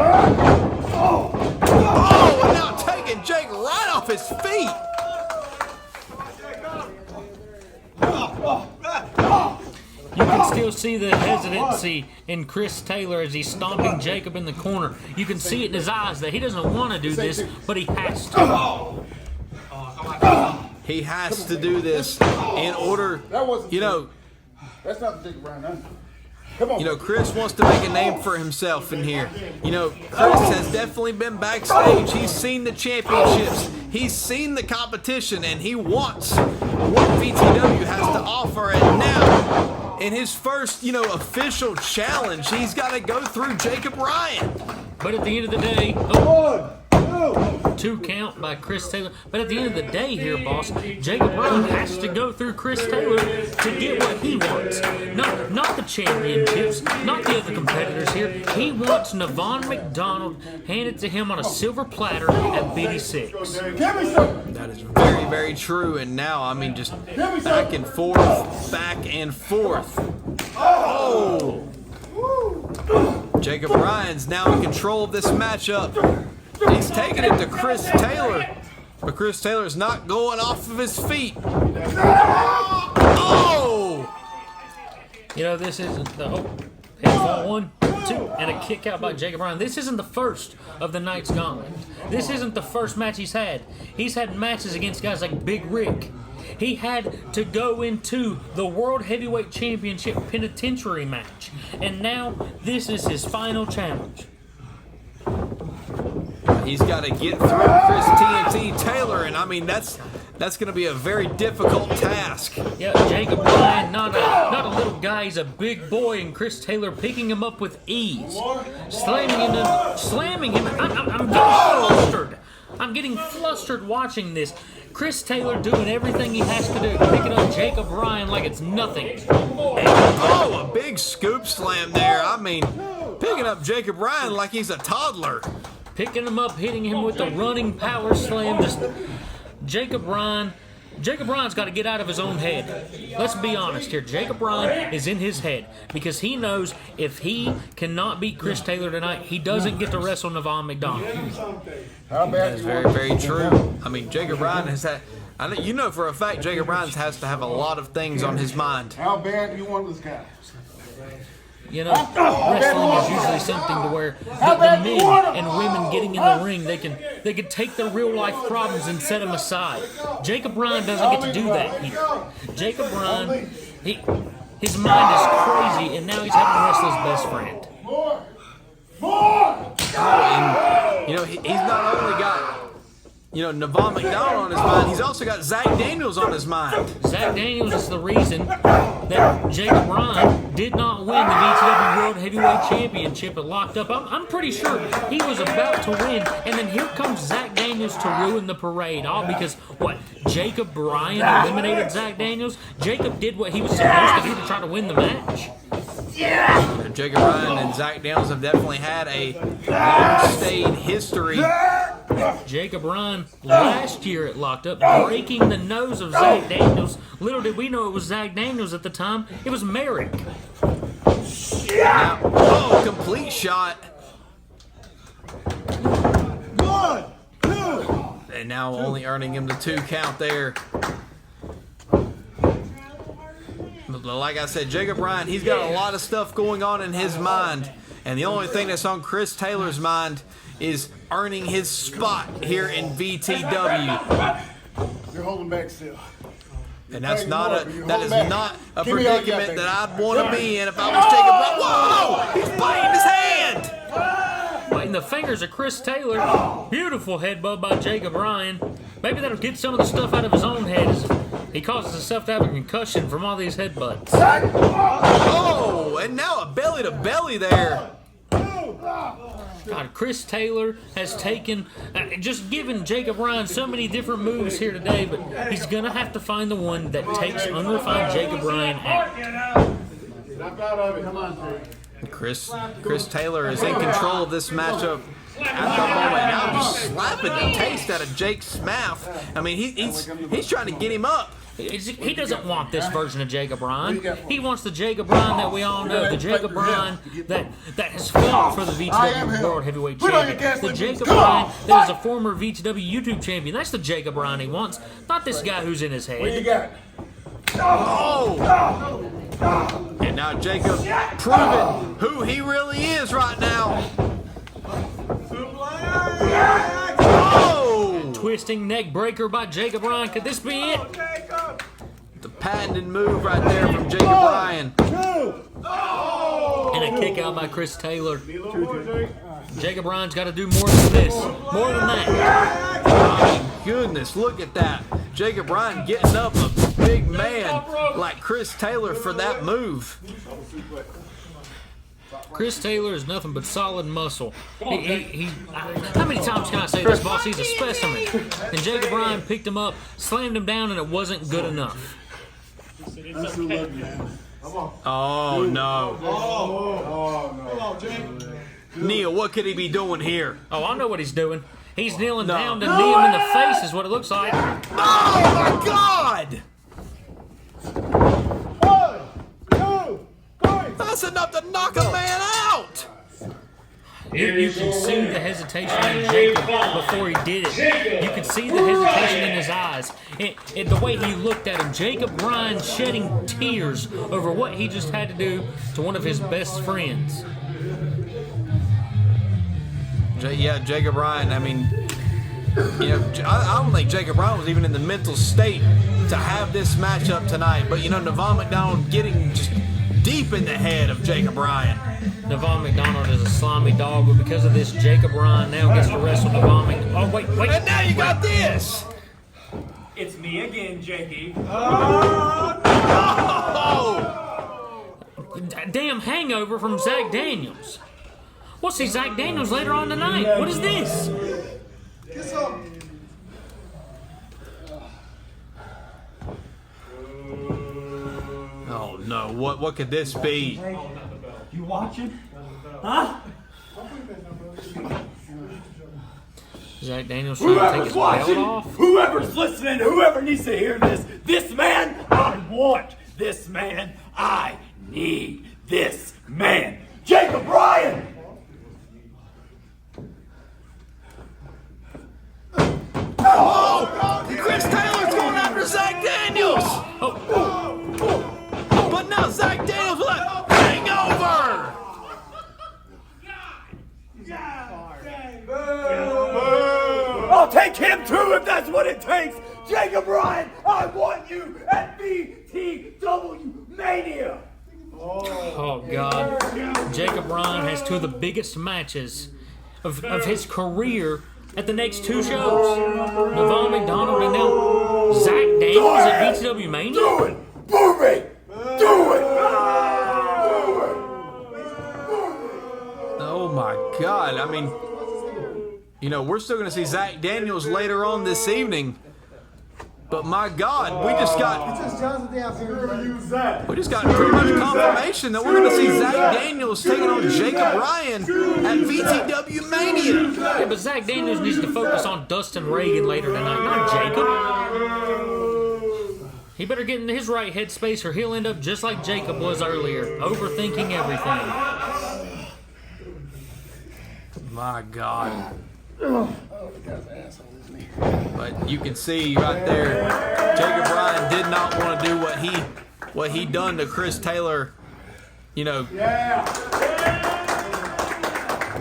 Oh, and now taking Jake right off his feet. You can still see the hesitancy in Chris Taylor as he's stomping Jacob in the corner. You can see it in his eyes that he doesn't want to do this, but he has to. He has to do this in order, That's not the big round. Come on. Chris wants to make a name for himself in here. Chris has definitely been backstage. He's seen the championships. He's seen the competition, and he wants what VTW has to offer. And now, in his first, official challenge, he's got to go through Jacob Ryan. But at the end of the day, 2 count by Chris Taylor. But at the end of the day here, boss, Jacob Ryan has to go through Chris Taylor to get what he wants. Not the championships, not the other competitors here. He wants Navon McDonald handed to him on a silver platter at BITY 6. That is very, very true. And now, just back and forth, back and forth. Oh! Jacob Ryan's now in control of this matchup. He's taking it to Chris Taylor, but Chris Taylor's not going off of his feet. Oh! This isn't the fall 1, 2, and a kick out by Jacob Ryan. This isn't the first of the night's Gauntlet. This isn't the first match he's had. He's had matches against guys like Big Rick. He had to go into the World Heavyweight Championship penitentiary match, and now this is his final challenge. He's got to get through Chris TNT Taylor, and that's going to be a very difficult task. Yeah, Jacob Ryan, not a little guy, he's a big boy, and Chris Taylor picking him up with ease, slamming him. I'm getting flustered. I'm getting flustered watching this. Chris Taylor doing everything he has to do, picking up Jacob Ryan like it's nothing. Oh, a big scoop slam there. Picking up Jacob Ryan like he's a toddler. Picking him up, hitting him with the running power slam. Jacob Ryan's got to get out of his own head. Let's be honest here. Jacob Ryan is in his head because he knows if he cannot beat Chris Taylor tonight, he doesn't get to wrestle Navon McDonald. That is very, very true. Jacob Ryan has had... for a fact Jacob Ryan has to have a lot of things on his mind. How bad do you want this guy? Wrestling is usually something to where the men and women getting in the ring, they can take their real life problems and set them aside. Jacob Ryan doesn't get to do that here. Jacob Ryan, his mind is crazy, and now he's having to wrestle his best friend. More! More! And, he's not only got, Navon McDonald on his mind, he's also got Zakk Daniels on his mind. Zakk Daniels is the reason that Jacob Ryan did not win the VTW World Heavyweight Championship at Locked Up. I'm pretty sure he was about to win, and then here comes Zakk Daniels to ruin the parade. All because, Jacob Ryan eliminated Zakk Daniels? Jacob did what he was supposed to do to try to win the match. Jacob Ryan and Zakk Daniels have definitely had a long-stayed history. Jacob Ryan last year at Locked Up breaking the nose of Zakk Daniels. Little did we know it was Zakk Daniels at the time. It was Merrick. Now, complete shot. 1, 2. And now only earning him the 2 count there. But like I said, Jacob Ryan, he's got a lot of stuff going on in his mind. And the only thing that's on Chris Taylor's mind is earning his spot here in VTW. You're holding back still. And that is not a predicament that I'd want to be in if I was Jacob Ryan. Whoa! He's biting his hand! Biting the fingers of Chris Taylor. Beautiful headbutt by Jacob Ryan. Maybe that'll get some of the stuff out of his own head as he causes himself to have a concussion from all these headbutts. Oh! And now a belly-to-belly there. God, Chris Taylor has taken, just given Jacob Ryan so many different moves here today, but he's going to have to find the one that takes unrefined Jacob Ryan out. Snap out of it. Come on, Chris Taylor is in control of this matchup at the moment. Now just slapping the taste out of Jake's mouth. I mean, he's trying to get him up. He doesn't want this version of Jacob Ryan. He wants the Jacob Ryan that we all know, the Jacob Ryan that has fought for the VTW World Heavyweight Champion, the Jacob Ryan that is a former VTW YouTube champion. That's the Jacob Ryan he wants, not this guy who's in his head. Oh! And now Jacob proving who he really is right now. Oh! Twisting neck breaker by Jacob Ryan. Could this be it? The patented move right there from Jacob Ryan. And a kick out by Chris Taylor. Jacob Ryan's got to do more than this. More than that. My goodness, look at that. Jacob Ryan getting up a big man like Chris Taylor for that move. Chris Taylor is nothing but solid muscle. How many times can I say this, boss? He's a specimen. And Jacob Ryan picked him up, slammed him down, and it wasn't good enough. Oh, no. Neil, what could he be doing here? Oh, I know what he's doing. He's kneeling down to knee him in the face is what it looks like. Oh, my God! 1, 2, 3. That's enough to knock a man out! You could see the hesitation in Jacob before he did it. You could see the hesitation in his eyes. And the way he looked at him, Jacob Ryan shedding tears over what he just had to do to one of his best friends. Yeah, Jacob Ryan, I mean, I don't think Jacob Ryan was even in the mental state to have this matchup tonight. But, Navon McDonald getting just deep in the head of Jacob Ryan. Navon McDonald is a slimy dog, but because of this, Jacob Ryan now gets to wrestle Navon McDonald. Oh, wait. And now you got this. It's me again, Jakey. Oh! Damn hangover from Zakk Daniels. We'll see Zakk Daniels later on tonight. What is this? Oh no! What could this be? You watching? Huh? Zakk Daniels trying to take his belt off. Whoever's listening, whoever needs to hear this man, I want this man. I need this man. Jacob Ryan! Oh! Chris Taylor's going after Zakk Daniels! But now Zakk Daniels will hang over! I'll take him too if that's what it takes. Jacob Ryan, I want you at VTW Mania. Oh, God. Jacob Ryan has two of the biggest matches of his career at the next two shows. Navon McDonald and now Zakk Daniels at VTW Mania. Do it! Move it! Do it! Oh my God. I mean, you know, we're still going to see Zakk Daniels later on this evening. But my God, we just got pretty much confirmation that we're going to see Zakk Daniels taking on Jacob Ryan at VTW Mania. Yeah, but Zakk Daniels needs to focus on Dustin Reagan later tonight, not Jacob. He better get in his right headspace or he'll end up just like Jacob was earlier, overthinking everything. My God. But you can see right there, Jacob Ryan did not want to do what he done to Chris Taylor. You know,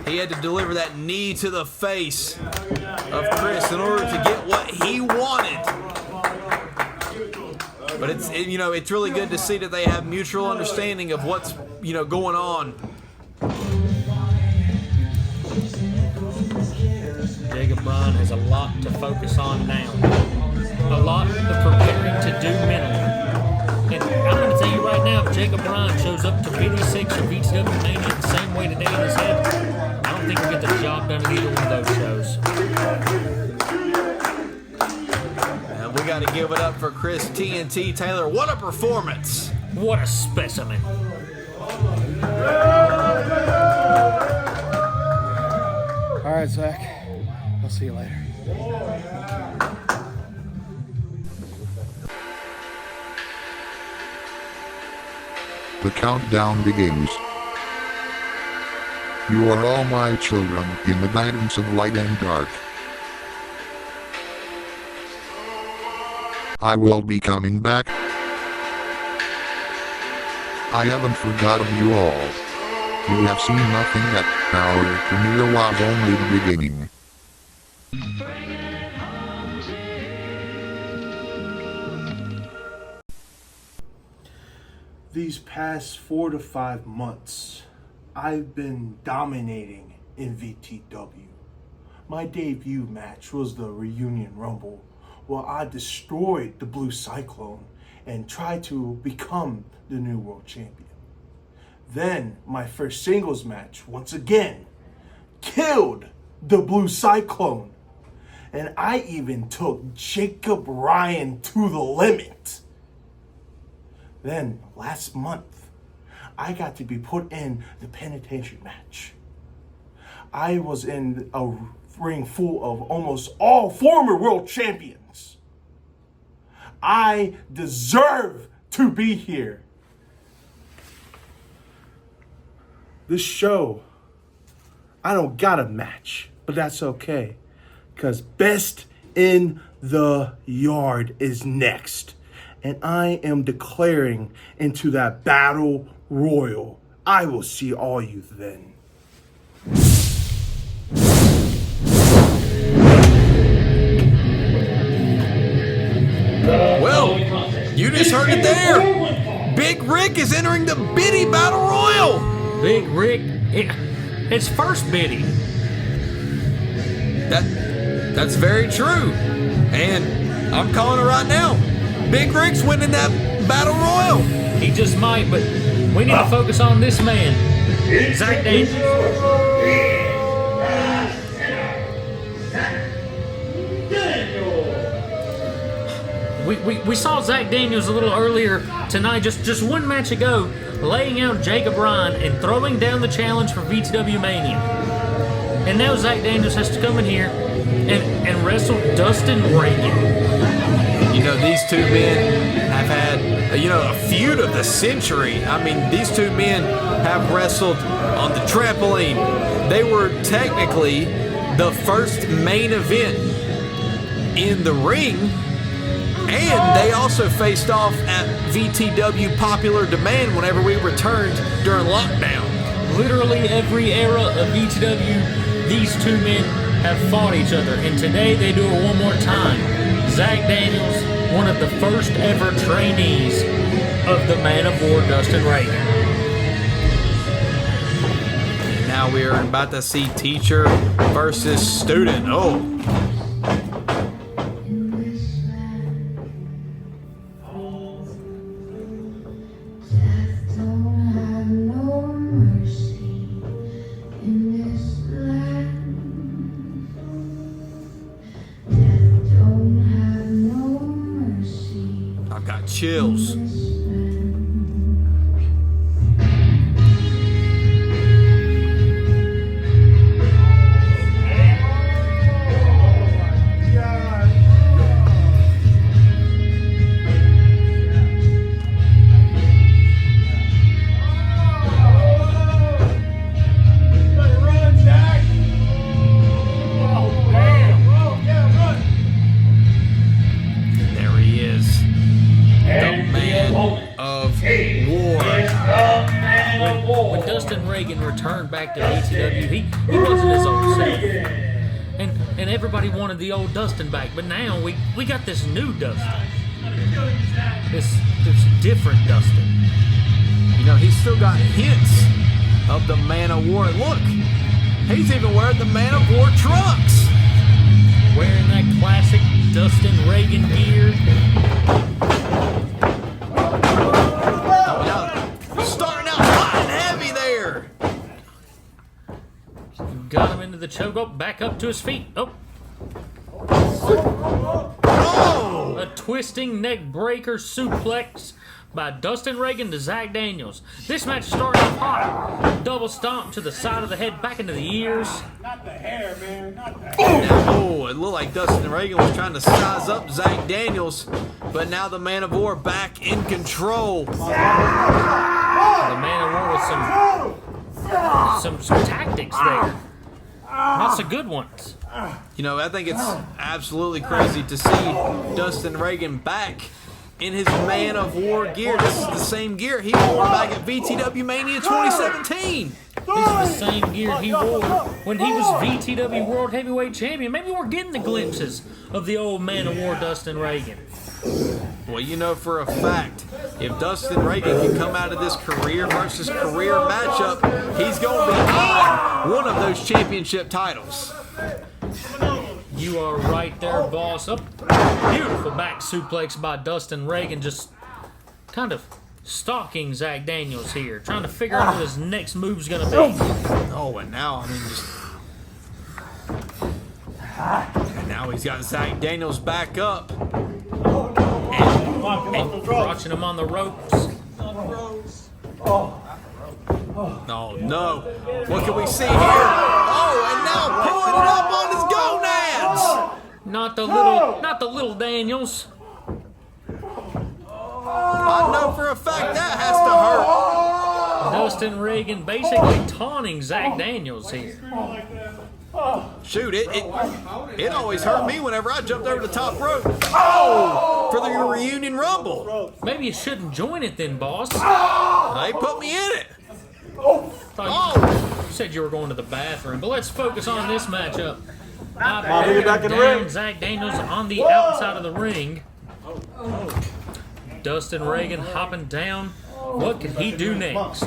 he had to deliver that knee to the face of Chris in order to get what he wanted. But it's really good to see that they have mutual understanding of what's going on. Jacob Ryan has a lot to focus on now. A lot of preparing to do mentally. And I'm going to tell you right now, if Jacob Ryan shows up to BITY 6 or VTW Mania the same way today in his head, I don't think he'll get the job done at either one of those shows. And we got to give it up for Chris TNT Taylor. What a performance! What a specimen. All right, Zakk. I'll see you later. The countdown begins. You are all my children in the guidance of light and dark. I will be coming back. I haven't forgotten you all. You have seen nothing yet. Our premiere was only the beginning. These past 4 to 5 months, I've been dominating in VTW. My debut match was the Reunion Rumble, where I destroyed the Blue Cyclone and tried to become the new world champion. Then my first singles match, once again, killed the Blue Cyclone. And I even took Jacob Ryan to the limit. Then last month, I got to be put in the penitentiary match. I was in a ring full of almost all former world champions. I deserve to be here. This show, I don't got a match, but that's okay. Because Best in the Yard is next. And I am declaring into that battle royal. I will see all you then. Well, you just heard it there. Big Rick is entering the BITY Battle Royal. Big Rick, it's first BITY. That's very true. And I'm calling it right now. Big Rick's winning that Battle Royal. He just might, but we need to focus on this man, Zakk Daniels. We saw Zakk Daniels a little earlier tonight, just one match ago, laying out Jacob Ryan and throwing down the challenge for VTW Mania. And now Zakk Daniels has to come in here and wrestle Dustin Reagan. You know, these two men have had, a feud of the century. I mean, these two men have wrestled on the trampoline. They were technically the first main event in the ring, and they also faced off at VTW Popular Demand whenever we returned during lockdown. Literally every era of VTW, these two men have fought each other, and today they do it one more time. Zakk Daniels one of the first ever trainees of the Man of War, Dustin Reagan. And now we are about to see teacher versus student. Oh. I've got chills. There he is. The Man of War. When Dustin Reagan returned back to VTW, he wasn't his old self. And everybody wanted the old Dustin back, but now we got this new Dustin. This different Dustin. You know, he's still got hints of the Man of War. Look, he's even wearing the Man of War trunks. Wearing that classic Dustin Reagan gear. Starting out hot and heavy there. Got him into the choke. Back up to his feet. Oh. A twisting neck breaker suplex by Dustin Reagan to Zakk Daniels. This match started off hot. Double stomp to the side of the head, back into the ears. Not the hair, man. Not the Oh, it looked like Dustin Reagan was trying to size up Zakk Daniels, but now the Man of War back in control. The Man of War with some tactics there. Lots of good ones. You know, I think it's absolutely crazy to see Dustin Reagan back in his Man of War gear. This is the same gear he wore back at VTW Mania 2017. This is the same gear he wore when he was VTW World Heavyweight Champion. Maybe we're getting the glimpses of the old Man of War, Dustin Reagan. Well, you know for a fact, if Dustin Reagan can come out of this career versus career matchup, he's going to be on one of those championship titles. You are right there, boss. Up, beautiful back suplex by Dustin Reagan, just kind of stalking Zakk Daniels here, trying to figure out what his next move's gonna be. Oh, and now and now he's got Zakk Daniels back up and watching him on the ropes. Oh no! What can we see here? Oh, and now pulling it up on his gonads. Not the little Daniels. I know for a fact that has to hurt. Dustin Reagan basically taunting Zakk Daniels here. Shoot, it always hurt me whenever I jumped over the top rope. Oh, for the reunion rumble. Maybe you shouldn't join it then, boss. They put me in it. You said you were going to the bathroom, but let's focus on this matchup. Back in the ring. Zakk Daniels on the outside of the ring. Dustin Reagan hopping down. What can he do next?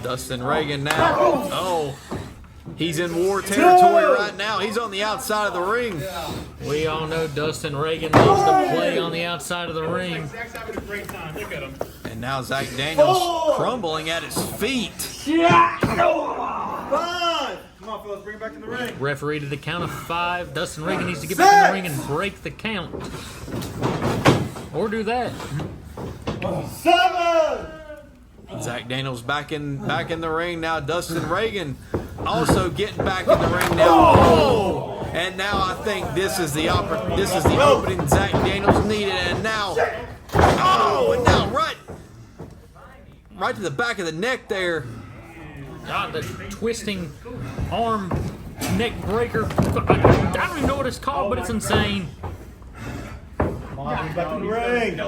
Dustin Reagan now. Oh, he's in war territory right now. He's on the outside of the ring. We all know Dustin Reagan loves to play on the outside of the ring. And now Zakk Daniels crumbling at his feet. Come on, fellas, bring it back in the ring. Referee to the count of 5. Dustin Reagan needs to get back in the ring and break the count. Or do that. 7. Zakk Daniels back in the ring now. Dustin Reagan also getting back in the ring now. Oh! And now I think this is the opening Zakk Daniels needed. And now, and now right to the back of the neck there. God, the twisting arm neck breaker. I don't even know what it's called, but it's insane. Back in the ring.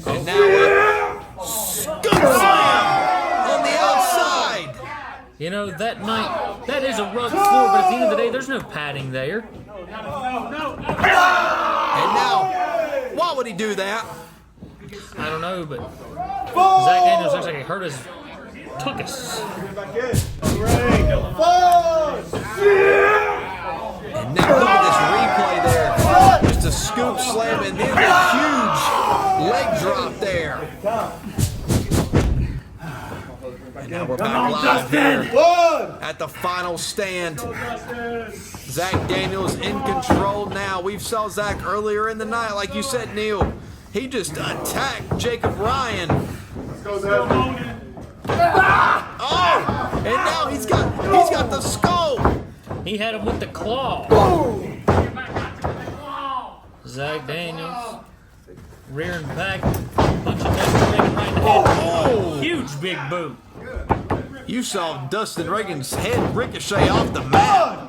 And now scoop slam on the outside. You know, that night, that is a rough floor, but at the end of the day, there's no padding there. And now would he do that? I don't know, but Zakk Daniels looks like he hurt his tuchus. And now look at this replay there. Just a scoop slam and then a huge leg drop there. And now we're back live here at the final stand. Zakk Daniels in control now. We saw Zakk earlier in the night, like you said, Neil. He just attacked Jacob Ryan. Oh, and now he's got the skull. He had him with the claw. Zakk Daniels rearing back, punching Dustin Reagan right in the head. Oh, huge big boot. You saw Dustin Reagan's head ricochet off the mat.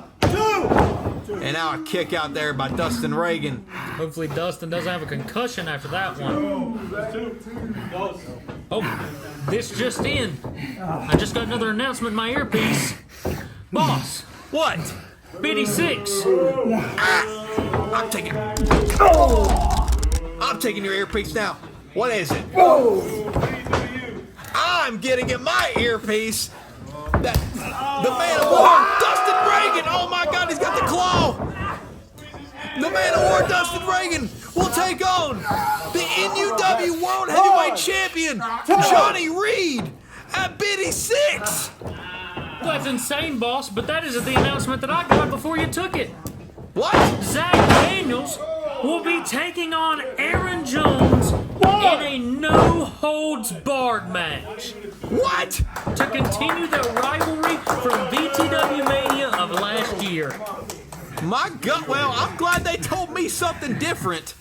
And now a kick out there by Dustin Reagan. Hopefully Dustin doesn't have a concussion after that one. Oh, this just in. I just got another announcement in my earpiece. Boss. What? BITY 6. I'm taking your earpiece now. What is it? I'm getting in my earpiece. The man of war, Dustin Reagan. Oh my God, he's got the claw. The man of war, Dustin Reagan, will take on the NUW World Heavyweight Champion, Johnny Reed, at BITY 6. That's insane, boss, but that isn't the announcement that I got before you took it. What? Zakk Daniels will be taking on Aaron Jones in a no-holds-barred match. What? To continue the rivalry from VTW Mania of last year. My God, well, I'm glad they told me something different.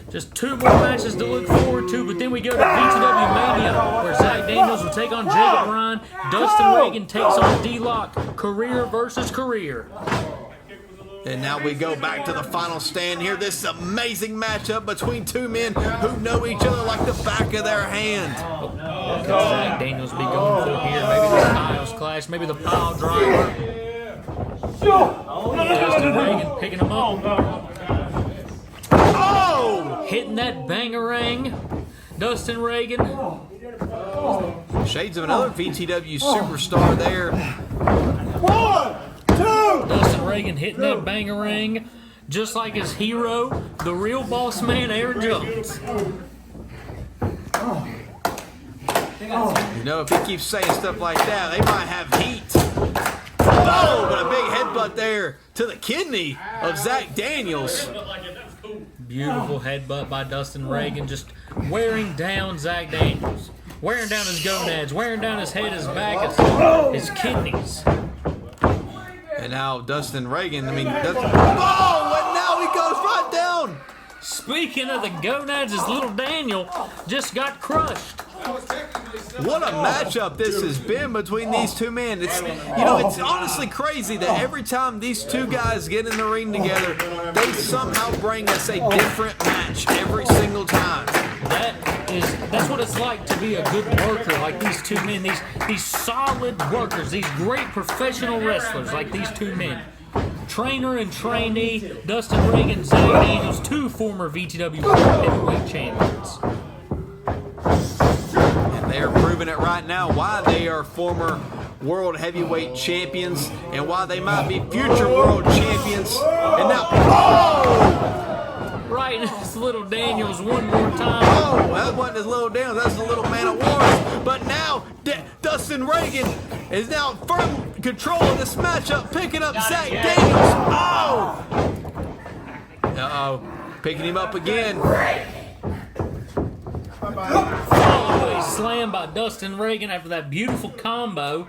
Just 2 more matches to look forward to, but then we go to VTW Mania, where Zakk Daniels will take on Jacob Ryan. Dustin Reagan takes on D-Lock. Career versus career. And now we go back to the final stand here. This amazing matchup between two men who know each other like the back of their hand. What could Zakk Daniels be going for here? Maybe the Styles Clash, maybe the pile driver. Dustin Reagan picking him up. Oh! Hitting that bangarang. Dustin Reagan. Shades of another VTW superstar there. Dustin Reagan hitting that bangarang just like his hero, the real boss man, Aaron Jones. You know, if he keeps saying stuff like that, they might have heat. Oh, but a big headbutt there to the kidney of Zakk Daniels. Beautiful headbutt by Dustin Reagan, just wearing down Zakk Daniels. Wearing down his gonads, wearing down his head, his back, his kidneys. And now Dustin Reagan, oh, and now he goes right down. Speaking of the gonads, his little Daniel just got crushed. What a matchup this has been between these two men. It's, you know, it's honestly crazy that every time these two guys get in the ring together, they somehow bring us a different match every single time. That's what it's like to be a good worker, like these two men, these solid workers, these great professional wrestlers like these two men. Trainer and trainee, Dustin Reagan, Zakk Daniels, 2 former VTW Heavyweight Champions. And they are proving it right now why they are former World Heavyweight Champions and why they might be future World Champions. And now, right in his little Daniels one more time. Oh, that wasn't his little Daniels, that's the little man of wars. But now, Dustin Reagan is now in firm control of this matchup, picking up Zakk Daniels. Oh! Uh-oh, picking him up again. Always slammed by Dustin Reagan after that beautiful combo.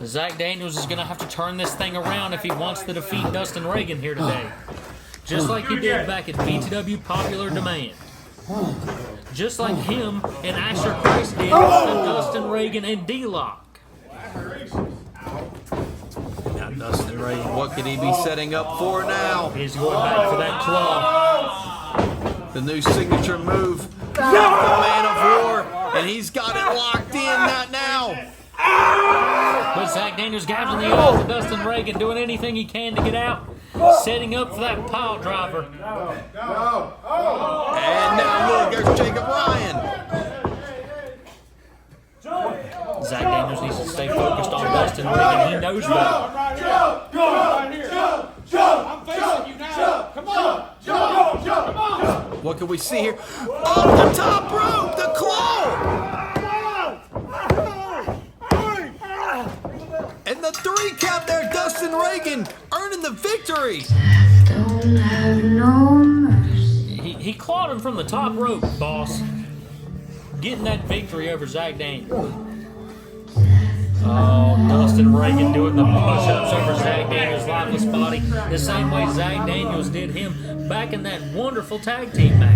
Zakk Daniels is going to have to turn this thing around if he wants to defeat Dustin Reagan here today. Just like he did back at VTW Popular Demand. Just like him and Asher Christ did with Dustin Reagan and D-Lock. Now Dustin Reagan, what could he be setting up for now? He's going back for that claw. The new signature move, the man of war, and he's got it locked in now. But Zakk Daniels gouging the eyes of Dustin Reagan, doing anything he can to get out, setting up for that pile driver. And now look, there's Jacob Ryan. Zakk Daniels needs to stay focused on Dustin Reagan. He knows better. I'm facing you now. Come on. What can we see here? Off the top rope, the claw! And the 3 count there, Dustin Reagan earning the victory. Don't have no mercy. He clawed him from the top rope, boss. Getting that victory over Zakk Daniels. Oh, Dustin Reagan doing the push-ups over Zakk Daniels' lifeless body the same way Zakk Daniels did him back in that wonderful tag team match.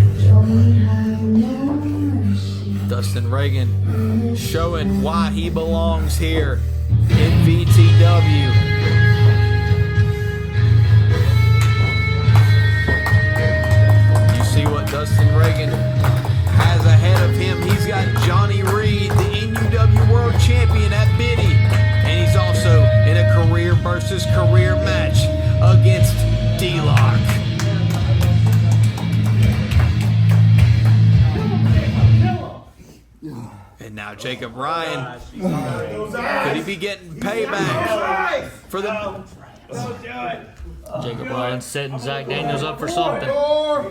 Dustin Reagan showing why he belongs here in VTW. You see what Dustin Reagan has ahead of him. He's got Johnny Reed, the NUW World Champion at BITY, and he's also in a career versus career match against D-Lock. And now Jacob Ryan, could he be getting payback for the... Jacob Ryan setting Zakk Daniels up for something. Oh,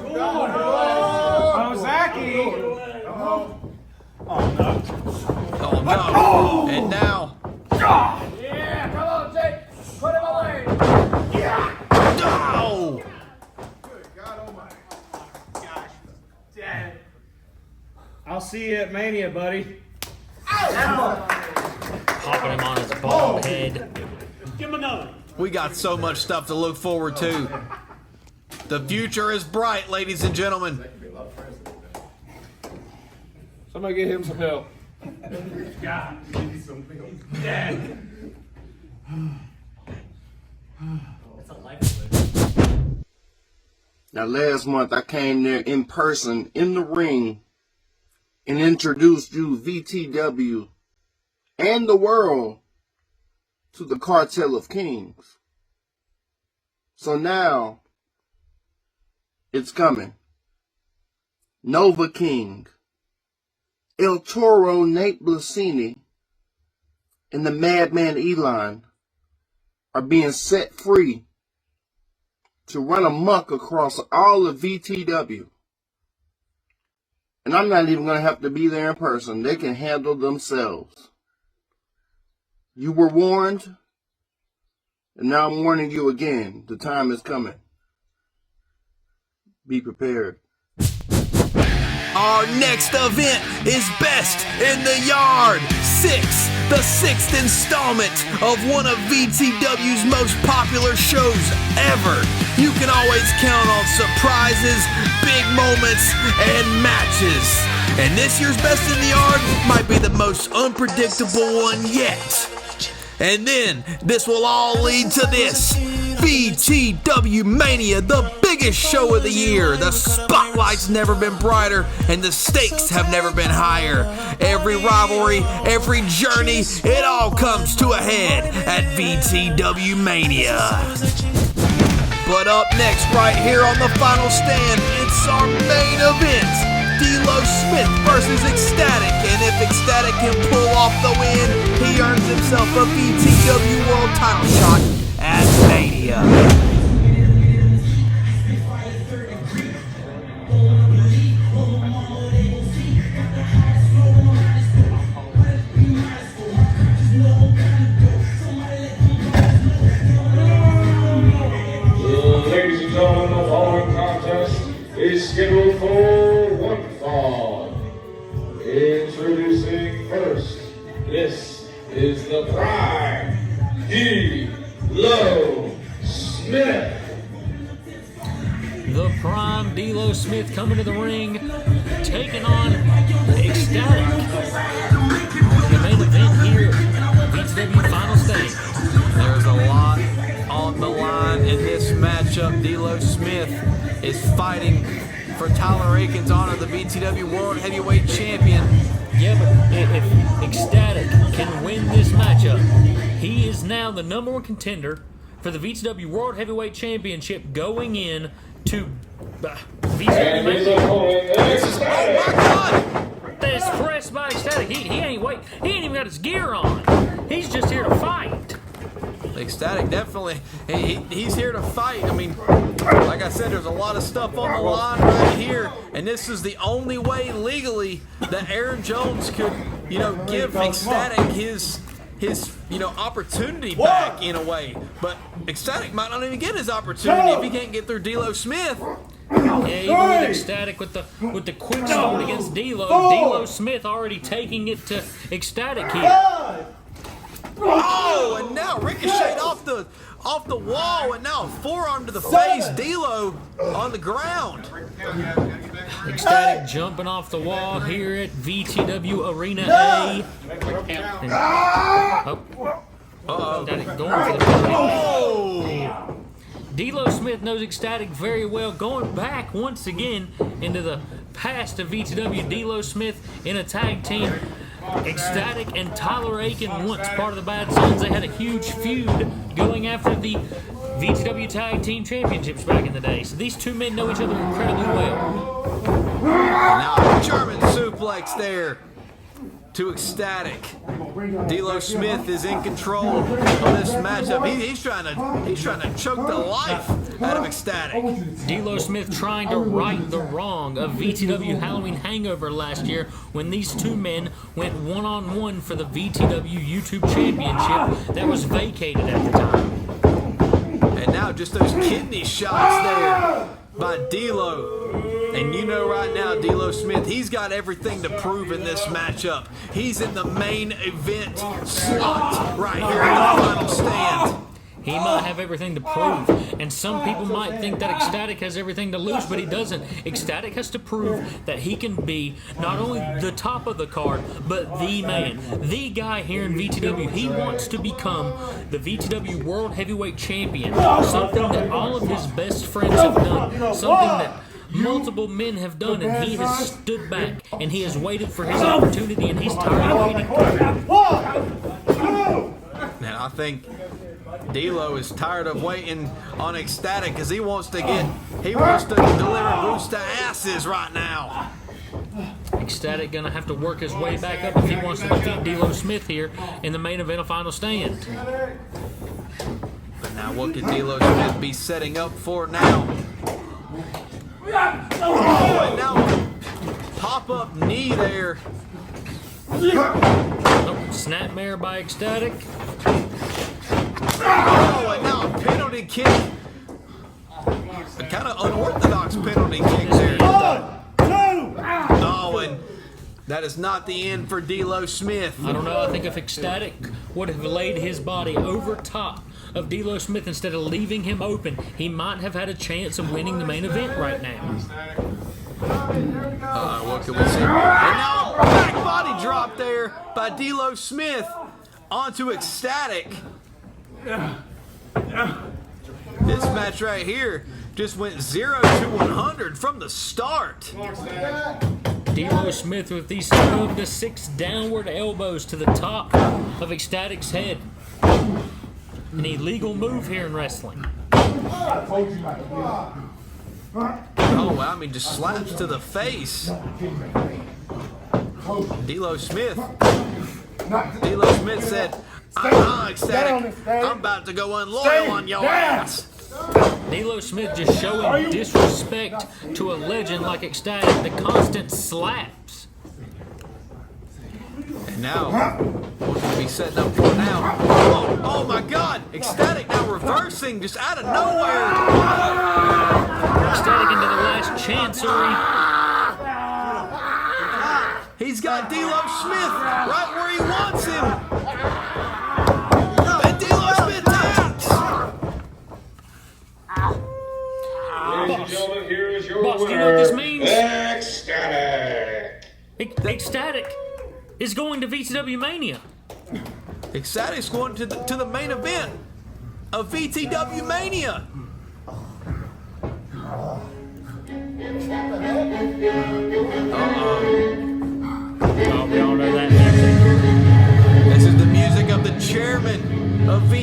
Zachy! Oh no! And now, Yeah, come on, Jake. Put him away. Yeah. no! Good God Almighty! Gosh, Dad. I'll see you at Mania, buddy. Popping him on his bald head. Give him another. We got so much stuff to look forward to. The future is bright, ladies and gentlemen. Somebody get him some help. God, give me some help. Dad. That's a life. Now, last month I came there in person in the ring and introduced you, VTW, and the world to the Cartel of Kings. So now it's coming. Nova King, El Toro Nate Blasini, and the Madman Elon are being set free to run amok across all of VTW. And I'm not even going to have to be there in person. They can handle themselves. You were warned, and now I'm warning you again. The time is coming. Be prepared. Our next event is Best in the Yard 6, the 6th installment of one of VTW's most popular shows ever. You can always count on surprises, big moments, and matches. And this year's Best in the Yard might be the most unpredictable one yet. And then this will all lead to this. VTW Mania, the biggest show of the year. The spotlight's never been brighter and the stakes have never been higher. Every rivalry, every journey, it all comes to a head at VTW Mania. But up next, right here on the final stand, it's our main event. D-Lo Smith versus Xstatic, and if Xstatic can pull off the win, he earns himself a VTW World title shot at Mania. Ladies and gentlemen, the following contest is scheduled for one fall. Introducing first, this is the Prime D-Lo Smith. The Prime D-Lo Smith coming to the ring, taking on Xstatic. The main event here, VTW Final Stage. There's a lot on the line in this matchup. D-Lo Smith is fighting for Tyler Aiken's honor, the VTW World Heavyweight Champion. Yeah, but if Xstatic can win this matchup, he is now the #1 contender for the VTW World Heavyweight Championship going in to VTW Mania. Oh my God! That's pressed by Xstatic. He ain't even got his gear on. He's just here to fight. Xstatic definitely, he's here to fight. I mean, like I said, there's a lot of stuff on the line right here, and this is the only way legally that Aaron Jones could, give Xstatic his opportunity back in a way. But Xstatic might not even get his opportunity if he can't get through D'Lo Smith. Yeah, even with Xstatic with the quick start against D'Lo Smith already taking it to Xstatic here. Oh, and now ricocheted off the wall, and now a forearm to the face. D'Lo on the ground. Xstatic jumping off the wall here at VTW Arena A. Xstatic going for the D'Lo Smith knows Xstatic very well. Going back once again into the past of VTW, D'Lo Smith in a tag team. Xstatic and Tyler Aiken, once part of the Bad Sons, they had a huge feud going after the VTW Tag Team Championships back in the day. So these two men know each other incredibly well. Now a German suplex there to Xstatic. D'Lo Smith is in control of this matchup. He's trying to choke the life out of Xstatic. D'Lo Smith trying to right the wrong of VTW Halloween Hangover last year when these two men went one-on-one for the VTW YouTube Championship that was vacated at the time. And now just those kidney shots there by D'Lo. And right now, D'Lo Smith, he's got everything to prove in this matchup. He's in the main event slot right here in the final stand. He might have everything to prove, and some people might think that Xstatic has everything to lose, but he doesn't. Xstatic has to prove that he can be not only the top of the card, but the man, the guy here in VTW. He wants to become the VTW World Heavyweight Champion, something that all of his best friends have done, something that multiple men have done, and he has stood back, and he has waited for his opportunity, and he's tired of waiting. Now, I think D'Lo is tired of waiting on Xstatic because he wants to deliver boots to asses right now. Xstatic gonna have to work his way back up if he wants to defeat D'Lo Smith here in the main event of Final Stand. But now what could D'Lo Smith be setting up for now? Oh, and now pop-up knee there. Snapmare by Xstatic. Oh, and now a penalty kick. A kind of unorthodox penalty kick there. Oh, and that is not the end for D'Lo Smith. I don't know. I think if Xstatic would have laid his body over top of D'Lo Smith instead of leaving him open, he might have had a chance of winning the main event right now. What can we see? And now a back body drop there by D'Lo Smith onto Xstatic. This match right here just went 0 to 100 from the start. D'Lo Smith with these 12 to 6 downward elbows to the top of Xstatic's head. An illegal move here in wrestling. Oh, I mean, just slaps to the face. D'Lo Smith said, Xstatic, I'm about to go unloyal on your ass. D'Lo Smith just showing disrespect to a legend like Xstatic, the constant slaps. And now, what can we be setting up for now? Oh my God! Xstatic now reversing just out of nowhere. Xstatic into the last chancery. He's got D'Lo Smith right where he wants him. And D'Lo Smith taps. Ladies and gentlemen, here is your Boss, winner, do you know what this means? Xstatic. Xstatic is going to VTW Mania. Xstatic's going to the main event of VTW Mania. I'll be honest.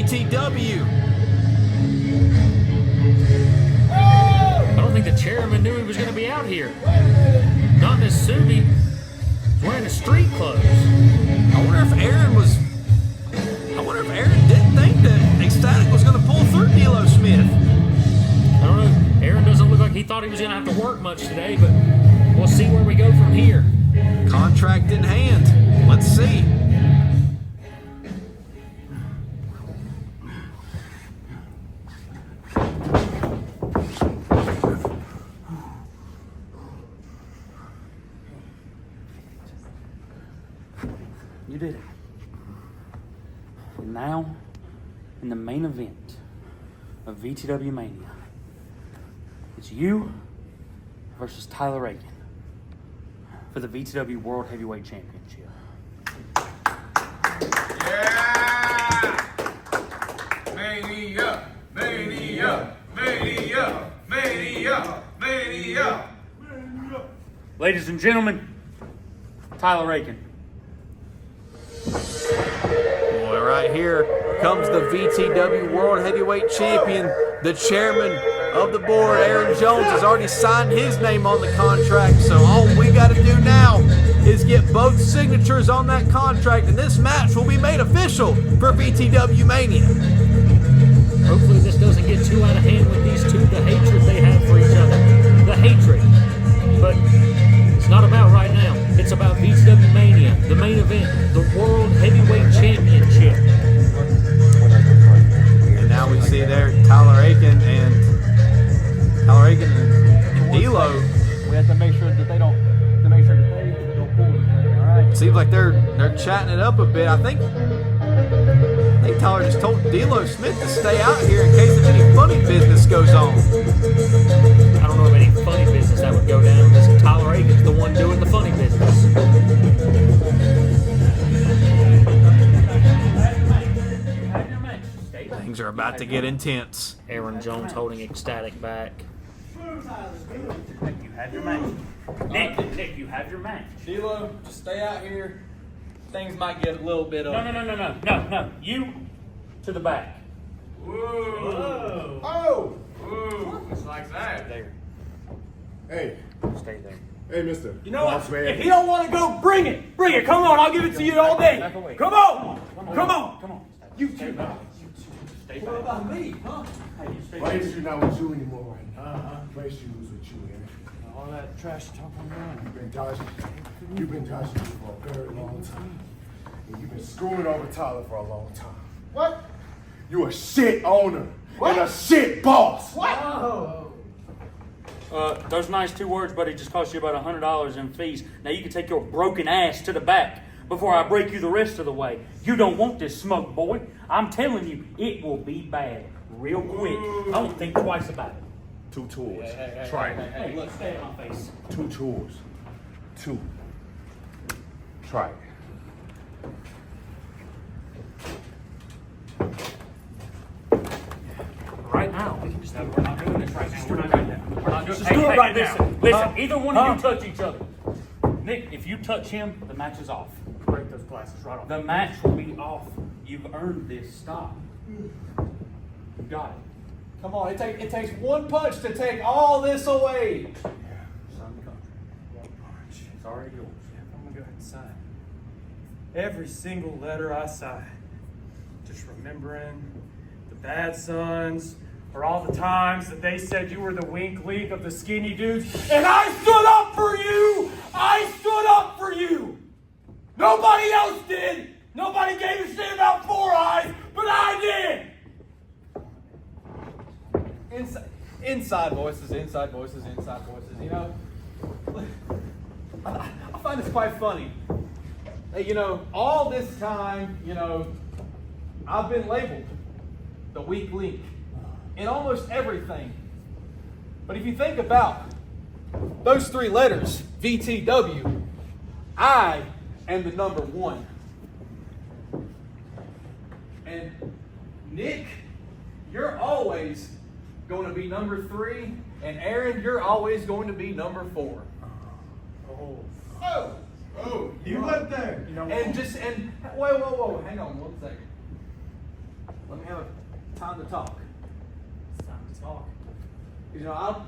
VTW. I don't think the chairman knew he was going to be out here. Not in his suit. He's wearing his street clothes. I wonder if Aaron didn't think that Xstatic was going to pull through D'Lo Smith. I don't know. Aaron doesn't look like he thought he was going to have to work much today, but we'll see where we go from here. Contract in hand. Let's see. You did it. And now, in the main event of VTW Mania, it's you versus Tyler Reagan for the VTW World Heavyweight Championship. Yeah! Mania! Mania! Mania! Mania! Mania! Ladies and gentlemen, Tyler Reagan. Boy, right here comes the VTW World Heavyweight Champion. The chairman of the board, Aaron Jones, has already signed his name on the contract. So all we got to do now is get both signatures on that contract, and this match will be made official for VTW Mania. Hopefully this doesn't get too out of hand with these two, the hatred they have for each other. The hatred. But it's not about right now. It's about VTW Mania, the main event, the World Heavyweight Championship. And now we see there Tyler Reagan and D'Lo. We have to make sure that they don't pull anything. All right. Seems like they're chatting it up a bit. I think Tyler just told D'Lo Smith to stay out here in case if any funny business goes on. I don't know of any funny business that would go down because Tyler Reagan's the one doing the funny business. Things are about to get intense. Aaron Jones holding Xstatic back. Nick, you have your match. Nick, you have your match. D'Lo, just stay out here. Things might get a little bit No. You to the back. Whoa! Oh! Ooh, it's like that. There. Hey. Stay there. Hey, mister. You know what? If you don't want to go, bring it. Bring it. Come on. I'll give it to you all day. Come on. Come on. You two. Stay back. What about me, huh? Blaze you not with you anymore right now. Blaze you was with you, man. All that trash talking around. You've been dodging me for a very long time. And you've been screwing over Tyler for a long time. What? You a shit owner. And a shit boss. What? Those nice 2 words, buddy, just cost you about $100 in fees. Now you can take your broken ass to the back before I break you the rest of the way. You don't want this smoke, boy. I'm telling you, it will be bad real quick. Don't think twice about it. 2 tours. Try it. Hey, look, stay in my face. 2 tours. 2. Try it. Right now. We're not doing this right now. We're not doing that. We're not doing Just do it right now. Listen, either one of you touch each other. Nick, if you touch him, the match is off. Break those glasses right off. The match will be off. You've earned this. Stop. You got it. Come on, it takes one punch to take all this away. Sign the contract. It's already yours. I'm going to go ahead and sign. Every single letter I sign. Just remembering the bad sons, or all the times that they said you were the wink link of the skinny dudes. And I stood up for you! I stood up for you! Nobody else did! Nobody gave a shit about 4 Eyes, but I did! Inside voices, you know. I find this quite funny. You know, all this time, you know, I've been labeled the weak link in almost everything. But if you think about those 3 letters, VTW, I am the number 1. And Nick, you're always going to be number 3, and Aaron, you're always going to be number 4. Oh, you went there. Whoa, hang on 1 second. let me have a time to talk. It's time to talk. You know, I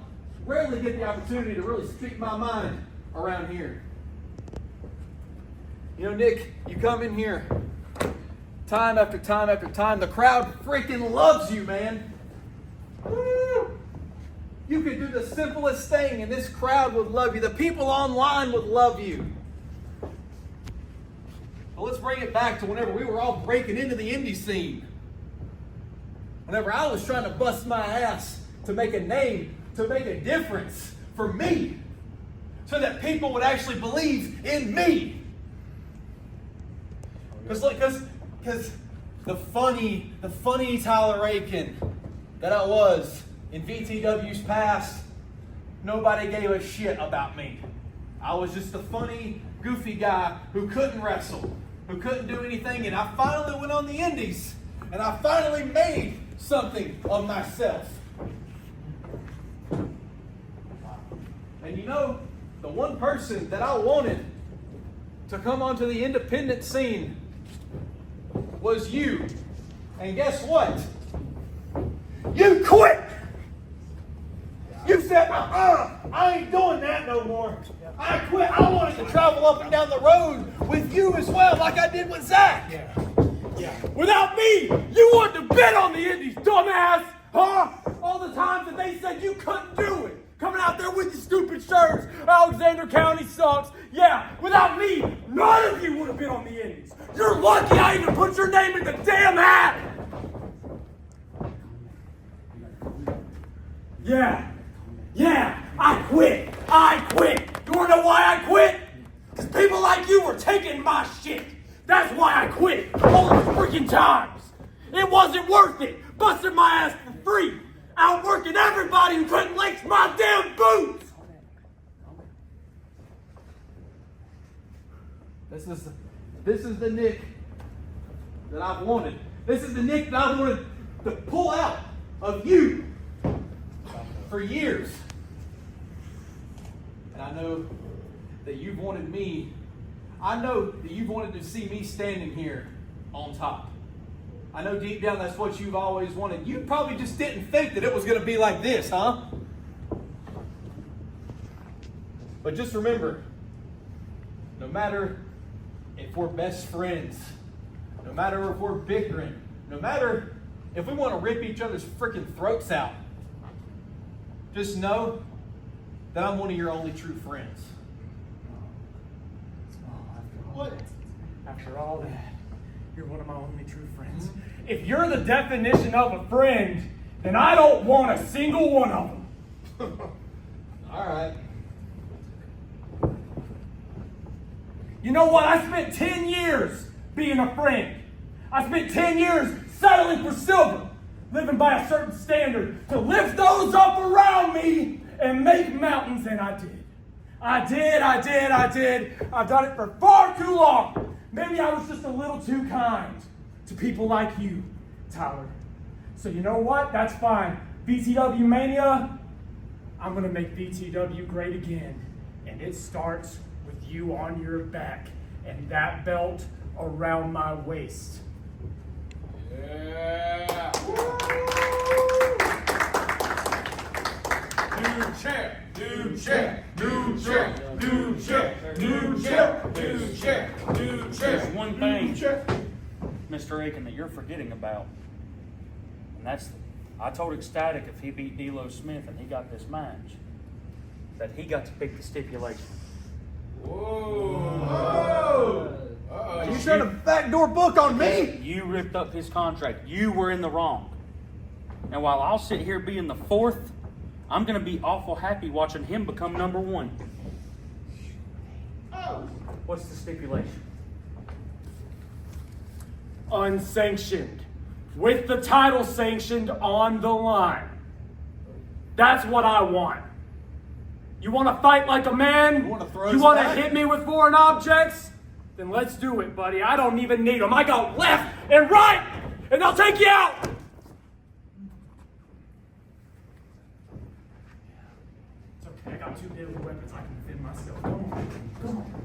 rarely get the opportunity to really speak my mind around here. You know, Nick, you come in here time after time after time. The crowd freaking loves you, man. Woo! You could do the simplest thing and this crowd would love you. The people online would love you. But let's bring it back to whenever we were all breaking into the indie scene. Whenever I was trying to bust my ass to make a name, to make a difference for me, so that people would actually believe in me. Because the funny Tyler Reagan that I was in VTW's past, nobody gave a shit about me. I was just the funny, goofy guy who couldn't wrestle, who couldn't do anything, and I finally went on the indies, and I finally made something of myself. And you know, the one person that I wanted to come onto the independent scene was you. And guess what? You quit! You said, I ain't doing that no more. I quit. I wanted to travel up and down the road with you as well, like I did with Zakk. Yeah. Without me, you wouldn't have been on the indies, dumbass! Huh? All the times that they said you couldn't do it. Coming out there with your stupid shirts. Alexander County sucks. Yeah, without me, none of you would have been on the indies. You're lucky I even put your name in the damn hat! Yeah, I quit. You wanna know why I quit? Because people like you were taking my shit. That's why I quit all those freaking times. It wasn't worth it, busting my ass for free, outworking everybody who couldn't lace my damn boots. This is the Nick that I've wanted. This is the Nick that I've wanted to pull out of you for years. And I know that you've wanted me. I know that you've wanted to see me standing here on top. I know deep down that's what you've always wanted. You probably just didn't think that it was going to be like this, huh? But just remember, no matter if we're best friends, no matter if we're bickering, no matter if we want to rip each other's freaking throats out, just know that I'm one of your only true friends. What? After all that, you're one of my only true friends. If you're the definition of a friend, then I don't want a single one of them. All right. You know what? I spent 10 years being a friend. I spent 10 years settling for silver, living by a certain standard to lift those up around me and make mountains, and I did. I've done it for far too long. Maybe I was just a little too kind to people like you, Tyler. So you know what? That's fine. VTW Mania, I'm going to make VTW great again. And it starts with you on your back and that belt around my waist. Yeah. New champ. There's one thing, Mr. Reagan, that you're forgetting about. And that's, I told Xstatic if he beat D'Lo Smith and he got this match, that he got to pick the stipulation. Whoa! Are you trying to backdoor book on me? You ripped up his contract. You were in the wrong. And while I'll sit here being the fourth, I'm going to be awful happy watching him become number one. What's the stipulation? Unsanctioned. With the title sanctioned on the line. That's what I want. You want to fight like a man? You want to hit me with foreign objects? Then let's do it, buddy. I don't even need them. I go left and right, and they'll take you out. It's okay. I got two deadly weapons. I can defend myself. Come on.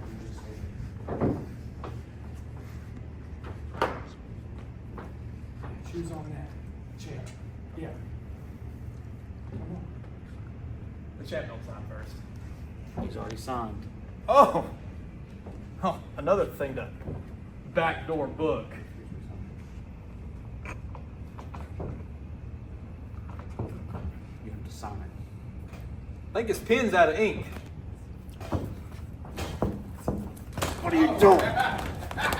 Shoes on first. He's already signed. Oh, another thing to backdoor book. You have to sign it. I think his pen's out of ink. What are you doing?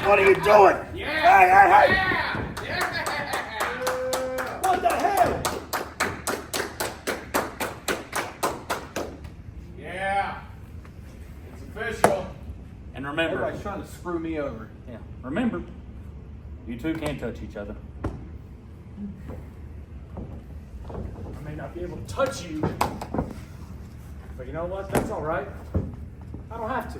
What are you doing? Hey! What the hell? Yeah, it's official. And remember, Everybody's trying to screw me over. yeah, remember, you two can't touch each other. I may not be able to touch you, but you know what? That's all right. I don't have to.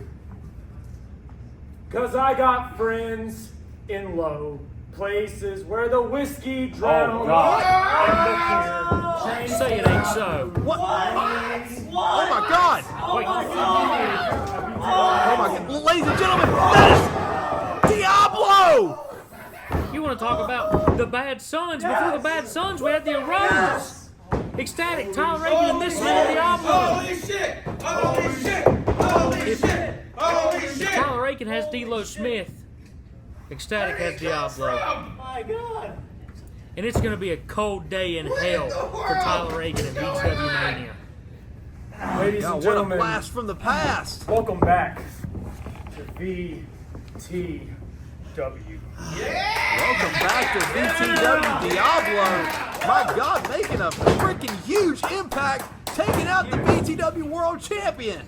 Because I got friends in low places where the whiskey drowns. Say it ain't so. What? Oh my God! Wait. Oh my God! Ladies and gentlemen, that is Diablo! You want to talk about the Bad Sons? Before the Bad Sons, we had the Aromas. Xstatic, Tyler Reagan, and this man Diablo. Holy shit! Holy shit! Holy shit! Holy shit! Tyler Reagan has D-Lo Smith. Xstatic has Diablo. My God! And it's going to be a cold day in hell for Tyler Reagan and VTW Mania. Ladies and God, what a gentlemen, blast from the past! welcome back to VTW. Welcome back to VTW Diablo. My God, making a freaking huge impact, taking out the VTW World Champion.